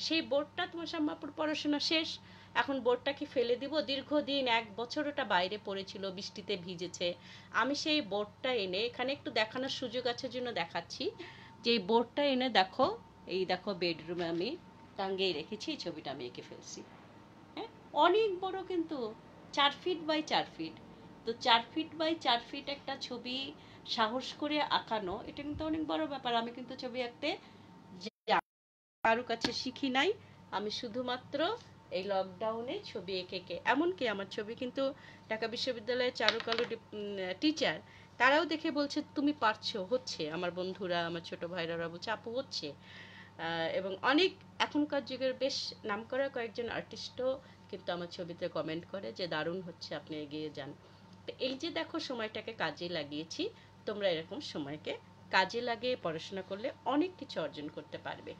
সেই বোর্ডটা তোমার শাম্মাপুর পড়াশোনা শেষ, এখন বোর্ডটাকে ফেলে দিব, দীর্ঘদিন 1 বছর ওটা বাইরে পড়েছিল, বৃষ্টিতে ভিজেছে। আমি সেই বোর্ডটা এনে এখানে একটু দেখানোর সুযোগ আছে জন্য দেখাচ্ছি, যে এই বোর্ডটা এনে দেখো, এই দেখো বেডরুমে আমি টাঙ্গিয়ে রেখেছি, এই ছবিটা আমি এঁকে ফেলছি। হ্যাঁ, অনেক বড় কিন্তু, 4 ফিট বাই 4 ফিট। তো 4 ফিট বাই 4 ফিট একটা ছবি সাহস করে আঁকানো, এটা কিন্তু অনেক বড় ব্যাপার। আমি কিন্তু ছবি আঁকতে কারো কাছে শিখি নাই, আমি শুধুমাত্র এই লকডাউনে ছবি এঁকে, এমনকি আমার ছবি কিন্তু ঢাকা বিশ্ববিদ্যালয়ের চারুকলা টিচার, তারাও দেখে বলছে তুমি পারছো, হচ্ছে। আমার বন্ধুরা, আমার ছোট ভাইরা বলছে আপু হচ্ছে। এবং অনেক এখনকার যুগের বেশ নামকরা কয়েকজন আর্টিস্টও কিন্তু আমার ছবিতে কমেন্ট করে যে দারুণ হচ্ছে, আপনি এগিয়ে যান। তো এই যে দেখো সময়টাকে কাজে লাগিয়েছি, তোমরা এরকম সময়কে কাজে লাগিয়ে পড়াশোনা করলে অনেক কিছু অর্জন করতে পারবে।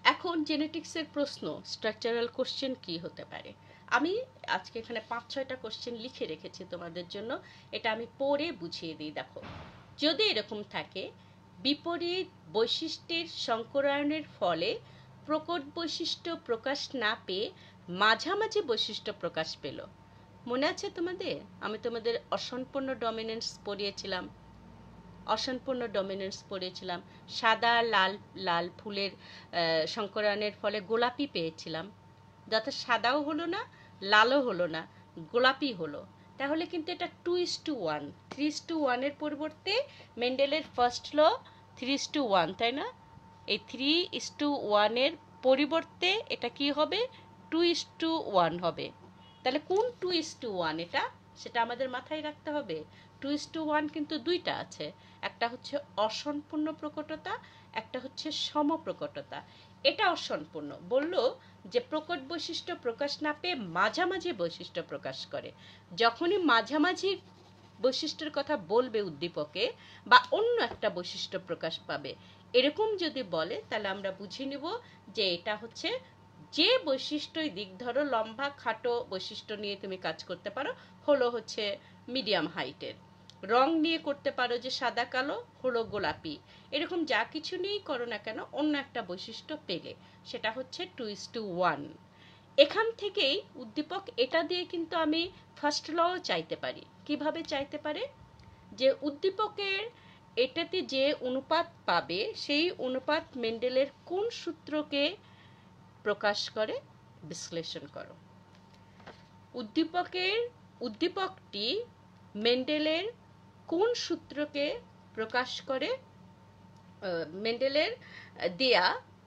এখন জেনেটিক্সের প্রশ্ন, স্ট্রাকচারাল কোশ্চেন কি হতে পারে, আমি আজকে এখানে 5-6টা কোশ্চেন লিখে রেখেছি তোমাদের জন্য, এটা আমি পড়ে বুঝিয়ে দিই। দেখো, যদি এরকম থাকে, বিপরীত বৈশিষ্ট্যের সংকরায়নের ফলে প্রকট বৈশিষ্ট্য প্রকাশ না পেয়ে মাঝামাঝি বৈশিষ্ট্য প্রকাশ পেল। মনে আছে তোমাদের, আমি তোমাদের অসম্পূর্ণ ডমিনেন্স পড়িয়েছিলাম, অসম্পূর্ণ ডমিনেন্স পড়েছিলাম, সাদা লাল লাল ফুলের সংকরায়নের ফলে গোলাপি পেয়েছিলাম। যাতে সাদাও হলো না, লালও হলো না, গোলাপি হলো। তাহলে কিন্তু এটা 2:1, 3:1 পরিবর্তে মেন্ডেলের ফার্স্ট ল 3:1, তাই না? এই 3:1 পরিবর্তে এটা কি হবে? 2:1 হবে। তাহলে কোন 2:1 এটা, সেটা আমাদের মাথায় রাখতে হবে। 2:1 কিন্তু দুইটা আছে, একটা হচ্ছে অসম্পূর্ণ প্রকটতা, একটা হচ্ছে সমপ্রকটতা। এটা অসম্পূর্ণ বললো যে প্রকট বৈশিষ্ট্য প্রকাশ না পেয়ে মাঝামাঝি বৈশিষ্ট্য প্রকাশ করে। যখনই মাঝামাঝি বৈশিষ্ট্যের কথা বলবে উদ্দীপকে বা অন্য একটা বৈশিষ্ট্য প্রকাশ পাবে এরকম যদি বলে, তাহলে আমরা বুঝে নিব যে এটা হচ্ছে যে বৈশিষ্ট্যই দিক ধরো লম্বা খাটো বৈশিষ্ট্য নিয়ে তুমি কাজ করতে পারো, হলো হচ্ছে মিডিয়াম হাইটের। রং নিয়ে করতে পারো যে সাদা কালো, হলো গোলাপি। এরকম যা কিছু নিয়েই করো না কেন অন্য একটা বৈশিষ্ট্য পেলে সেটা হচ্ছে 2:1। এখান থেকেই উদ্দীপক এটা দিয়ে কিন্তু আমি ফার্স্ট লও চাইতে পারি। কিভাবে চাইতে পারে? যে উদ্দীপকের এটাতে যে অনুপাত পাবে সেই অনুপাত মেন্ডেলের কোন সূত্রকে প্রকাশ করে বিশ্লেষণ করো। উদ্দীপকটি মেন্ডেলের কোন সূত্রকে প্রকাশ করে? মেন্ডেলের দেয়া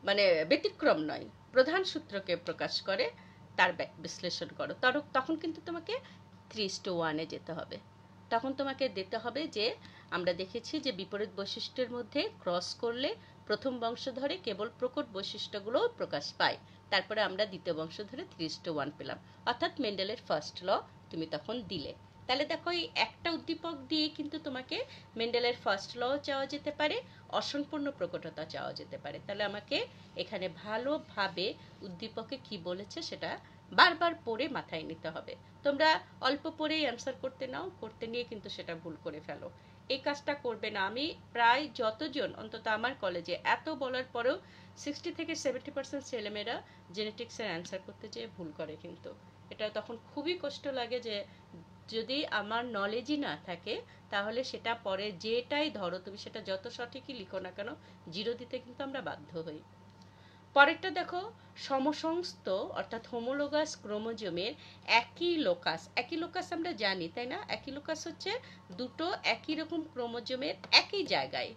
মানে ব্যতিক্রম নয়, প্রধান সূত্রকে প্রকাশ করে, তার বিশ্লেষণ করো। তখন কিন্তু তোমাকে 3:1 যেতে হবে। তখন তোমাকে দিতে হবে যে আমরা দেখেছি যে বিপরীত বৈশিষ্ট্যের মধ্যে ক্রস করলে প্রথম বংশধরে কেবল প্রকট বৈশিষ্ট্যগুলো প্রকাশ পায়, তারপরে আমরা দ্বিতীয় বংশধরে 3:1 পেলাম, অর্থাৎ মেন্ডেলের ফার্স্ট ল তুমি তখন দিলে। তাহলে দেখো এই একটা উদ্দীপক দিয়ে কিন্তু তোমাকে মেন্ডেলের ফার্স্ট ল চাওয়া যেতে পারে, অসম্পূর্ণ প্রকটতা চাওয়া যেতে পারে। তাহলে আমাকে এখানে ভালোভাবে উদ্দীপকে কি বলেছে সেটা বারবার পড়ে মাথায় নিতে হবে। তোমরা অল্প পড়েই অ্যান্সার করতে নিয়ে কিন্তু সেটা ভুল করে ফেলো। এই কাজটা করবে না। আমি প্রায় যতজন, অন্তত আমার কলেজে এত বলার পরেও 60 থেকে 70% ছেলেমেয়েরা জেনেটিক্সের অ্যান্সার করতে যেয়ে ভুল করে। কিন্তু এটা তখন খুবই কষ্ট লাগে যে যদি আমার নলেজই না থাকে তাহলে সেটা পরে যেটাই ধরো তুমি সেটা যত সঠিকই লিখো না কেন 0 দিতে কিন্তু আমরা বাধ্য হই। পরেরটা দেখো, সমসংস্থ অর্থাৎ হোমোলোগাস ক্রোমোজোমের একই লোকাস আমরা জানি, তাই না? একই লোকাস হচ্ছে দুটো একই রকম ক্রোমোজোমের একই জায়গায়,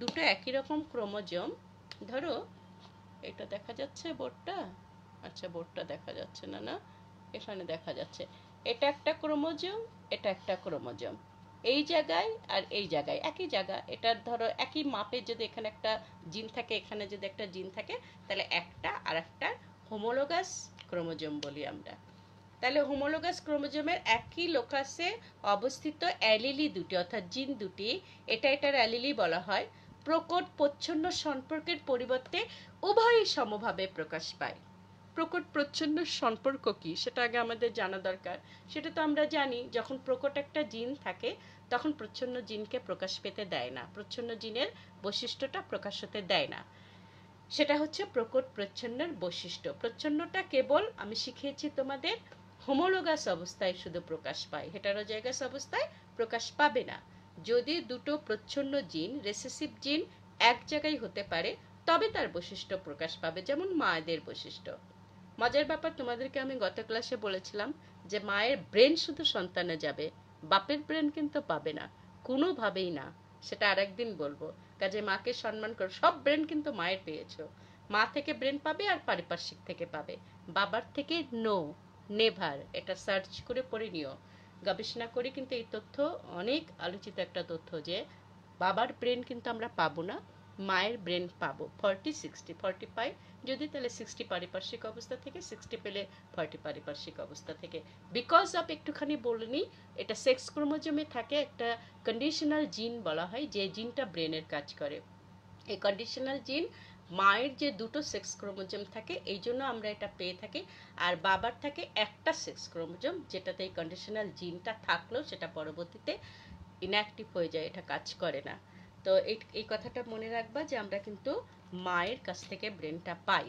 দুটো একই রকম ক্রোমোজোম। ধরো এটা দেখা যাচ্ছে বোর্ডটা, আচ্ছা বোর্ডটা দেখা যাচ্ছে না, না এখানে দেখা যাচ্ছে। এটা একটা ক্রোমোজোম, এটা একটা ক্রোমোজোম, এই জায়গায় আর এই জায়গায় একই জায়গা। এটার ধরো একই মাপে যদি এখানে একটা জিন থাকে, এখানে যদি একটা জিন থাকে, তাহলে একটা আর একটা হোমোলোগাস ক্রোমোজোম বলি আমরা। তাহলে হোমোলোগাস ক্রোমোজোমের একই লোকাসে অবস্থিত অ্যালিলি দুটি অর্থাৎ জিন দুটি, এটার অ্যালিলি বলা হয়। প্রকট প্রচ্ছন্ন সম্পর্কের পরিবর্তে উভয়ই সমভাবে প্রকাশ পায়। প্রকট প্রচ্ছন্ন সম্পর্ক কি সেটা আগে আমাদের জানা দরকার। সেটা তো আমরা জানি, যখন প্রকট একটা জিন থাকে তখন প্রচ্ছন্ন জিনকে প্রকাশ পেতে দেয় না, প্রচ্ছন্ন জিনের বৈশিষ্ট্যটা প্রকাশ হতে দেয় না। সেটা হচ্ছে প্রকট প্রচ্ছন্নের বৈশিষ্ট্য। প্রচ্ছন্নটা কেবল আমি শিখিয়েছি তোমাদের হোমোলোগাস অবস্থায় শুধু প্রকাশ পায়, হেটারোজাইগাস অবস্থায় প্রকাশ পাবে না। যদি দুটো প্রচ্ছন্ন জিন, রেসেসিভ জিন এক জায়গায় হতে পারে তবে তার বৈশিষ্ট্য প্রকাশ পাবে, যেমন মায়েদের বৈশিষ্ট্য। মজার ব্যাপার, তোমাদেরকে আমি গত ক্লাসে বলেছিলাম যে মায়ের ব্রেন শুধু সন্তানে যাবে, বাপের ব্রেন কিন্তু পাবে না, কোনোভাবেই না। সেটা আরেকদিন বলবো। কাজে মাকে সম্মান করো, সব ব্রেন কিন্তু মায়ের পেয়েছো। মা থেকে ব্রেন পাবে আর পারিপার্শ্বিক থেকে পাবে, বাবার থেকে নো, নেভার। এটা সার্চ করে পড়ে নিও, গবেষণা করে কিন্তু এই তথ্য অনেক আলোচিত একটা তথ্য যে বাবার ব্রেন কিন্তু আমরা পাবো না, মায়ের ব্রেন পাবো। 40-60-45 যদি, তাহলে 60 পারিপার্শ্বিক অবস্থা থেকে, 60 পেলে 40 পারিপার্শ্বিক অবস্থা থেকে। বিকজ অফ একটুখানি বলিনি, এটা সেক্স ক্রোমোজোমে থাকে একটা কন্ডিশনাল জিন বলা হয়, যে জিনটা ব্রেনের কাজ করে। এই কন্ডিশনাল জিন মায়ের যে দুটো সেক্স ক্রোমোজোম থাকে এই জন্য আমরা এটা পেয়ে থাকি, আর বাবার থাকে একটা সেক্স ক্রোমোজোম যেটাতে এই কন্ডিশনাল জিনটা থাকলেও সেটা পরবর্তীতে ইনঅ্যাক্টিভ হয়ে যায়, এটা কাজ করে না। তো এই কথাটা মনে রাখবা যে আমরা কিন্তু মায়ের কাছ থেকে ব্রেনটা পাই।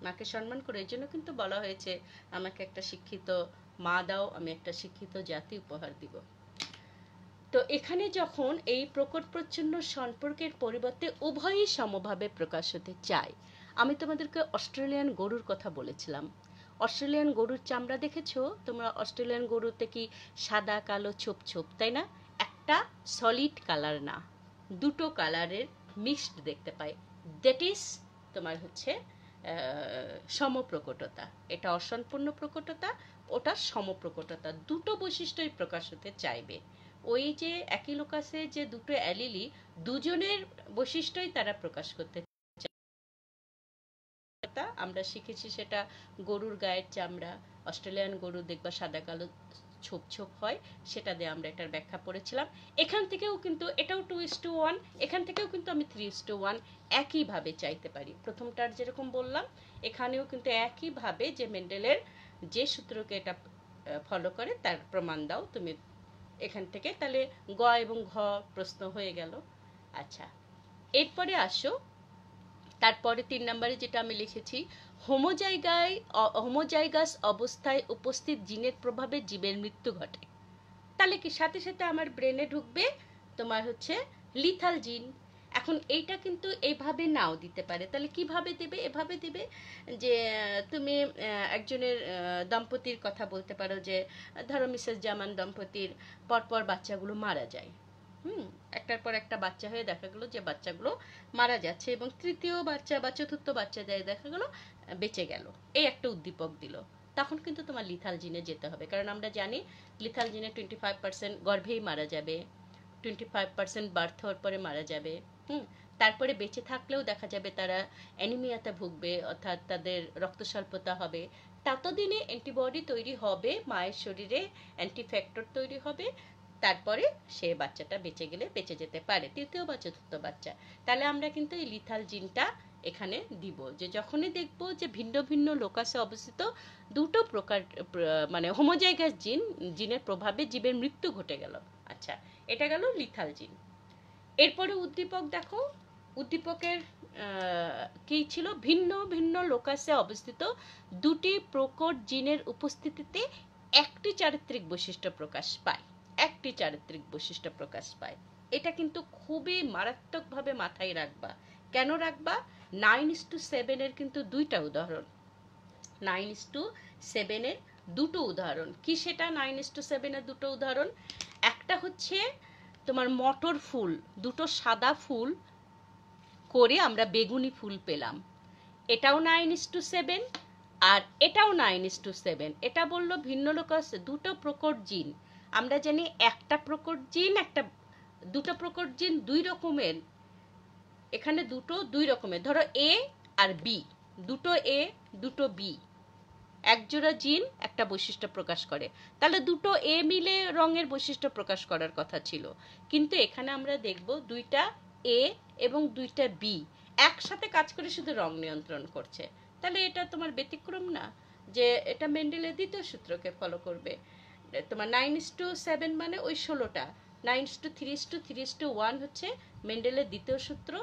মাকে সম্মান করে, এই জন্য কিন্তু বলা হয়েছে আমাকে একটা শিক্ষিত মা দাও, আমি একটা শিক্ষিত জাতি উপহার দিব। তো এখানে যখন এই প্রকট প্রচ্ছন্ন সম্পর্কের পরিবর্তে উভয়ই সমভাবে প্রকাশ হতে চায়, আমি তোমাদেরকে অস্ট্রেলিয়ান গরুর কথা বলেছিলাম। অস্ট্রেলিয়ান গরুর চামড়া দেখেছো তোমরা? অস্ট্রেলিয়ান গরুতে কি সাদা কালো ছোপ ছোপ, তাই না? একটা সলিড কালার না, দুটো কালারের মিক্সড দেখতে পাই। দ্যাট ইজ তোমার হচ্ছে সমপ্রকটতা। এটা অসম্পূর্ণ প্রকটতা, ওটা সমপ্রকটতা। দুটো বৈশিষ্ট্যই প্রকাশ হতে চাইবে। ওই যে একই লোকাসে যে দুটো অ্যালিলি, দুজনের বৈশিষ্ট্যই তারা প্রকাশ করতে আমরা শিখেছি। সেটা গরুর গায়ের চামড়া, অস্ট্রেলিয়ান গরু দেখবা সাদা কালো ছোপ ছোপ হয়, সেটা দিয়ে আমরা এটার ব্যাখ্যা পড়েছিলাম। এখান থেকেও কিন্তু এটাও 2:1, এখান থেকেও কিন্তু আমি 3:1 একইভাবে চাইতে পারি। প্রথমটার যেরকম বললাম, এখানেও কিন্তু একইভাবে যে মেন্ডেলের যে সূত্রকে এটা ফলো করে তার প্রমাণ দাও তুমি এখান থেকে। তাহলে গ এবং ঘ প্রশ্ন হয়ে গেল। আচ্ছা, এরপরে আসো, তারপরে 3 নম্বরে যেটা আমি লিখেছি, হোমোজাইগাস অবস্থায় উপস্থিত জিনের প্রভাবে জীবের মৃত্যু ঘটে। তাহলে কি সাথে সাথে আমার ব্রেনে ঢুকবে তোমার হচ্ছে লিথাল জিন। এখন এইটা কিন্তু এইভাবে নাও দিতে পারে। তাহলে কিভাবে দেবে? এভাবে দেবে যে তুমি একজনের দম্পতির কথা বলতে পারো, যে ধরো মিসেস জামান দম্পতির পরপর বাচ্চাগুলো মারা যায়। একটার পর একটা বাচ্চা হয়ে দেখা গেল যে বাচ্চাগুলো মারা যাচ্ছে, এবং তৃতীয় বাচ্চা বা চতুর্থ বাচ্চা যায় দেখা গেল বেঁচে গেল। এই একটা উদ্দীপক দিল। তখন কিন্তু তোমার লিথাল জিনে যেতে হবে, কারণ আমরা জানি লিথাল জিনে 25% গর্ভেই মারা যাবে, 25% বার্থ হওয়ার পরে মারা যাবে। তারপরে বেঁচে থাকলেও দেখা যাবে তারা অ্যানিমিয়াতে ভুগবে, অর্থাৎ তাদের রক্ত স্বল্পতা হবে। ততদিনে অ্যান্টিবডি তৈরি হবে মায়ের শরীরে, অ্যান্টিফ্যাক্টর তৈরি হবে, তারপরে সে বাচ্চাটা বেঁচে গেলে বেঁচে যেতে পারে, তৃতীয় বা চতুর্থ বাচ্চা। তাহলে আমরা কিন্তু এই লিথাল জিনটা এখানে দিব, যে যখনই দেখবো যে ভিন্ন ভিন্ন লোকাসে অবস্থিত দুটো প্রকার মানে হোমোজাইগাস জিনের প্রভাবে জীবের মৃত্যু ঘটে গেল। আচ্ছা, এটা গেল লিথাল জিন। এরপরে উদ্দীপক দেখো, উদ্দীপকের কি ছিল? ভিন্ন ভিন্ন লোকাসে অবস্থিত দুটি প্রকট জিনের উপস্থিতিতে একটি চারিত্রিক বৈশিষ্ট্য প্রকাশ পায়, একটি চারিত্রিক বৈশিষ্ট্য প্রকাশ পায়। এটা কিন্তু খুবই মারাত্মকভাবে মাথায় রাখবা। কেন রাখবা? 9:7 এর কিন্তু দুইটা উদাহরণ, 9:7 এর দুটো উদাহরণ। কি সেটা 9:7 এর দুটো উদাহরণ? একটা হচ্ছে তোমার মটর ফুল, দুটো সাদা ফুল করে আমরা বেগুনি ফুল পেলাম, এটাও 9:7, আর এটাও 9:7। এটা বললো ভিন্ন লোকাস দুটো প্রকট জিন। আমরা জানি একটা প্রকট জিন, দুটো প্রকট জিন দুই রকমের, এখানে দুই রকমের, ধরো এ আর বি, দুটো এ দুটো বি, একজোড়া জিন একটা বৈশিষ্ট্য প্রকাশ করে। তাহলে দুটো এ মিলে রঙের বৈশিষ্ট্য প্রকাশ করার কথা ছিল, কিন্তু এখানে আমরা দেখব দুইটা এ এবং দুইটা বি একসাথে কাজ করে শুধু রং নিয়ন্ত্রণ করছে। তাহলে এটা তোমার ব্যতিক্রম না, যে এটা মেন্ডেলের দ্বিতীয় সূত্রকে ফলো করবে। তোমার 9:7 মানে ওই 16টা, 9:3:3:1 হচ্ছে মেন্ডেলের দ্বিতীয় সূত্র।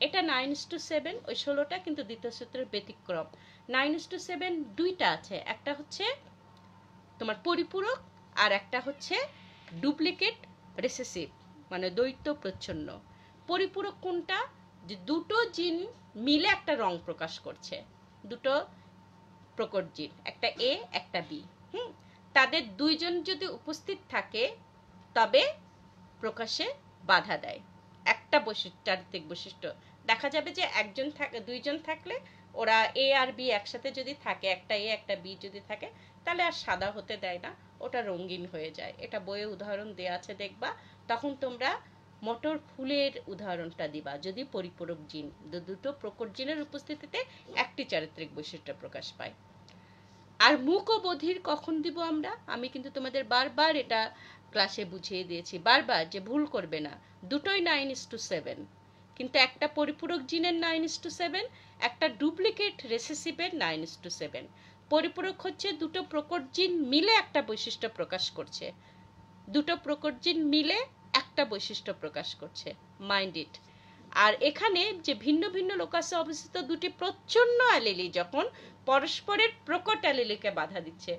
এটা 9:7 ওই 16টা, কিন্তু দ্বিতীয় সূত্রের ব্যতিক্রম। 9:7 দুইটা আছে, একটা হচ্ছে তোমার পরিপূরক আর একটা হচ্ছে ডুপ্লিকেট রিসেসিভ, মানে দ্বৈত প্রচ্ছন্ন। পরিপূরক কোনটা? যে দুটো জিন মিলে একটা রং প্রকাশ করছে, দুটো প্রকট জিন, একটা এ একটা বি, তাদের দুইজন যদি উপস্থিত থাকে তবে প্রকাশে বাধা দেয়। একটা চারিত্রিক বৈশিষ্ট্য দেখা যাবে যে দুইজন থাকলে ওরা এ আর বি একসাথে যদি থাকে, একটা এ একটা বি যদি থাকে, তাহলে আর সাদা হতে দেয় না, ওটা রঙিন হয়ে যায়। এটা বইয়ে উদাহরণ দেয়া আছে, দেখবা। তখন তোমরা মটর ফুলের উদাহরণটা দিবা যদি পরিপূরক জিন, দুটো প্রকট জিনের উপস্থিতিতে একটি চারিত্রিক বৈশিষ্ট্য প্রকাশ পায়। আর মুক ও বধির কখন দিব আমরা? আমি কিন্তু তোমাদের বারবার এটা ক্লাসে বুঝিয়ে দিয়েছি, বারবার, যে ভুল করবে না। দুটোই 9:7, কিন্তু একটা পরিপূরক জিনের 9:7, একটা ডুপ্লিকেট রেসেসিভের 9:7। পরিপূরক হচ্ছে দুটো প্রকট জিন মিলে একটা বৈশিষ্ট্য প্রকাশ করছে, দুটো প্রকট জিন মিলে একটা বৈশিষ্ট্য প্রকাশ করছে, মাইন্ড ইট। আর এখানে যে ভিন্ন ভিন্ন লোকাসে অবস্থিত দুটি প্রচ্ছন্ন অ্যালিলি যখন পরস্পরের প্রকট অ্যালিলিকে বাধা দিচ্ছে,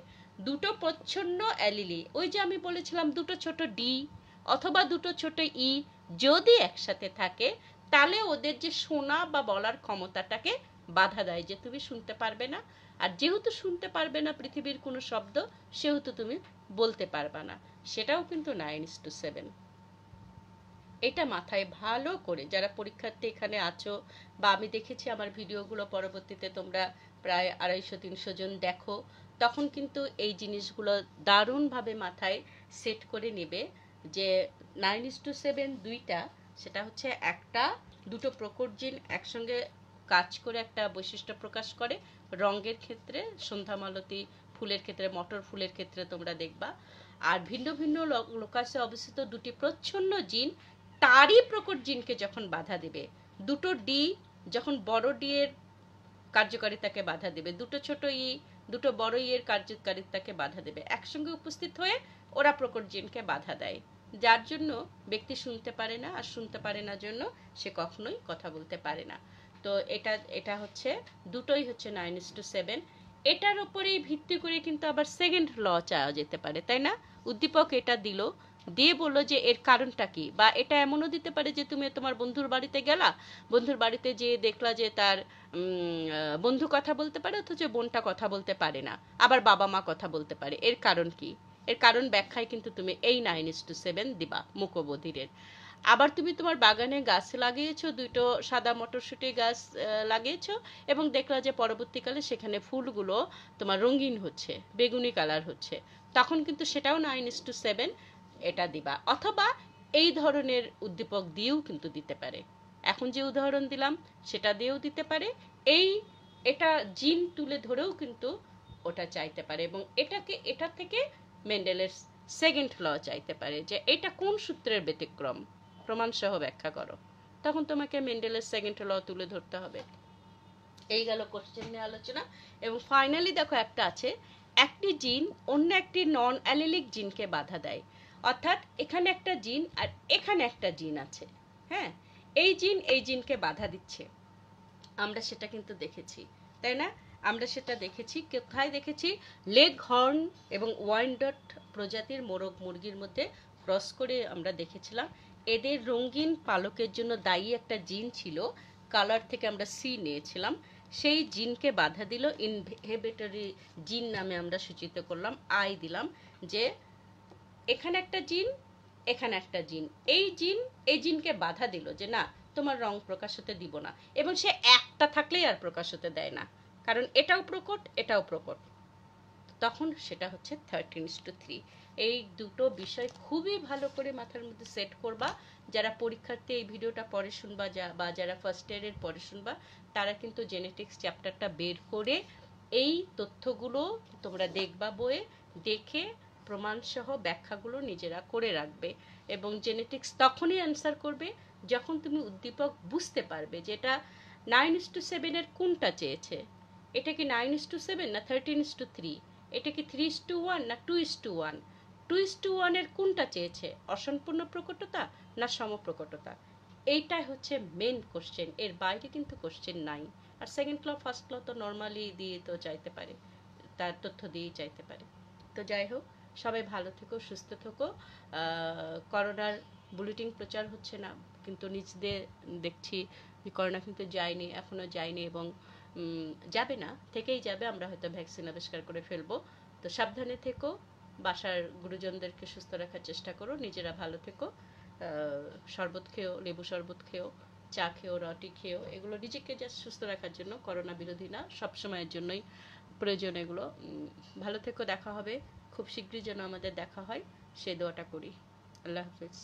দুটো প্রচ্ছন্ন অ্যালিলি, ওই যে আমি বলেছিলাম দুটো ছোট ডি অথবা দুটো ছোট ই যদি একসাথে থাকে, তাহলে ওদের যে শোনা বা বলার ক্ষমতাটাকে বাধা দেয়, যে তুমি শুনতে পারবে না আর যেহেতু শুনতে পারবে না পৃথিবীর কোনো শব্দ, সেহেতু তুমি বলতে পারবে না, সেটাও কিন্তু 9:7। এটা মাথায় ভালো করে, যারা পরীক্ষার্থী এখানে আছো বা আমি দেখেছি আমার ভিডিওগুলো পরবর্তীতে তোমরা প্রায় 250-300 জন দেখো, তখন কিন্তু এই জিনিসগুলো দারুণভাবে মাথায় সেট করে নেবে যে 9:7 দুইটা, সেটা হচ্ছে একটা দুটো প্রকট জিন একসঙ্গে কাজ করে একটা বৈশিষ্ট্য প্রকাশ করে। রঙের ক্ষেত্রে সন্ধ্যামালতী ফুলের ক্ষেত্রে, মটর ফুলের ক্ষেত্রে তোমরা দেখবা। আর ভিন্ন ভিন্ন লোকাসে অবস্থিত দুটি প্রচ্ছন্ন জিন তারই প্রকট জিনকে যখন বাধা দেবে, দুটো ডি যখন বড় ডি এর কার্যকারিতাকে বাধা দেবে, দুটো ছোট ই দুটো বড় ই এর কার্যকারিতাকে বাধা দেবে, একসঙ্গে উপস্থিত হয়ে ওরা প্রকট জিনকে বাধা দেয়, যার জন্য ব্যক্তি শুনতে পারে না। আর শুনতে পারে না জন্য সে কখনোই কথা বলতে পারে না। তো এটা হচ্ছে দুটোই হচ্ছে 9:7। এটার উপরেই ভিত্তি করে কিন্তু আবার সেকেন্ড ল চাওয়া যেতে পারে, তাই না? উদ্দীপক এটা দিল, দিয়ে বললো যে এর কারণটা কি। বা এটা এমনও দিতে পারে যে তুমি তোমার বন্ধুর বাড়িতে গেলা, বন্ধুর বাড়িতে যেয়ে দেখলা যে তার বন্ধু কথা বলতে পারে অথচ বোনটা কথা বলতে পারে না, আবার বাবা মা কথা বলতে পারে, এর কারণ কি? এর কারণ ব্যাখ্যায় কিন্তু তুমি এই 9:7 দিবা মুকবধিরের। আবার তুমি তোমার বাগানে গাছ লাগিয়েছো, দুটো সাদা মটরশুঁটি গাছ লাগিয়েছো, এবং দেখলা যে পরবর্তীকালে সেখানে ফুলগুলো তোমার রঙিন হচ্ছে, বেগুনি কালার হচ্ছে, তখন কিন্তু সেটাও 9:7 এটা দিবা। অথবা এই ধরনের উদ্দীপক দিয়েও কিন্তু দিতে পারে, এখন যে উদাহরণ দিলাম সেটা দিয়েও দিতে পারে, এটা জিন তুলে ধরেও কিন্তু ওটা চাইতে পারে, এবং এটা থেকে মেন্ডেলের সেকেন্ড ল চাইতে পারে যে এটা কোন সূত্রের ব্যতিক্রম, প্রমাণ সহ ব্যাখ্যা করো। তখন তোমাকে মেন্ডেলের সেকেন্ড ল তুলে ধরতে হবে। এই গেল কোশ্চেন নিয়ে আলোচনা। এবং ফাইনালি দেখো একটা আছে, একটি জিন অন্য একটি নন অ্যালিলিক জিনকে বাধা দেয়। অর্থাৎ এখানে একটা জিন আর এখানে একটা জিন আছে, হ্যাঁ, এই জিনকে বাধা দিচ্ছে, আমরা সেটা কিন্তু দেখেছি, তাই না? আমরা সেটা দেখেছি কোথায় দেখেছি? লেগ হর্ন এবং ওয়াইনডট প্রজাতির মোরগ মুরগির মধ্যে ক্রস করে আমরা দেখেছিলাম। এদের রঙিন পালকের জন্য দায়ী একটা জিন ছিল, কালার থেকে আমরা সি নিয়েছিলাম, সেই জিনকে বাধা দিল ইনহিবিটরি জিন নামে আমরা সূচিত করলাম, আই দিলাম, যে এখানে একটা জিন এখানে একটা জিন, এই জিনকে বাধা দিল যে না, তোমার রং প্রকাশ হতে দিব না, এবং সে একটা থাকলেই আর প্রকাশ হতে দেয় না, কারণ এটাও প্রকট এটাও প্রকট। তখন সেটা হচ্ছে 13:3। এই দুটো বিষয় খুবই ভালো করে মাথার মধ্যে সেট করবা। যারা পরীক্ষার্থী এই ভিডিওটা পরে শুনবা, বা যারা ফার্স্ট ইয়ারের পরে শুনবা, তারা কিন্তু জেনেটিক্স চ্যাপ্টারটা বের করে এই তথ্যগুলো তোমরা দেখবা, বইয়ে দেখে প্রমাণসহ ব্যাখ্যাগুলো নিজেরা করে রাখবে। এবং জেনেটিক্স তখনই অ্যান্সার করবে যখন তুমি উদ্দীপক বুঝতে পারবে যে এটা 9:7 এর কোনটা চেয়েছে, এটা কি 9:7 না 13:3, এটা কি 3:1 না 2:1, 2:1 এর কোনটা চেয়েছে, অসম্পূর্ণ প্রকটতা না সমপ্রকটতা। এইটাই হচ্ছে মেন কোশ্চেন, এর বাইরে কিন্তু কোশ্চেন নাই। আর সেকেন্ড ল ফার্স্ট ল তো নর্মালি দিয়ে তো চাইতে পারে, তার তথ্য দিয়েই চাইতে পারে। তো যাই হোক, সবাই ভালো থেকো, সুস্থ থেকো। করোনার বুলেটিন প্রচার হচ্ছে না, কিন্তু নিজেদের দেখছি করোনা কিন্তু যায়নি, এখনো যায়নি, এবং যাবে না, থেকেই যাবে। আমরা হয়তো ভ্যাকসিন আবিষ্কার করে ফেলবো। তো সাবধানে থেকো, বাসার গুরুজনদেরকে সুস্থ রাখার চেষ্টা করো, নিজেরা ভালো থেকো। শরবত খেও, লেবু শরবত খেও, চা খেও, রটি খেও, এগুলো নিজেকে জাস্ট সুস্থ রাখার জন্য, করোনা বিরোধী না, সবসময়ের জন্যই প্রয়োজন এগুলো। ভালো থেকো, দেখা হবে খুব শীঘ্রই, যেন আমাদের দেখা হয় সেই দোয়াটা করি। আল্লাহ হাফিজ।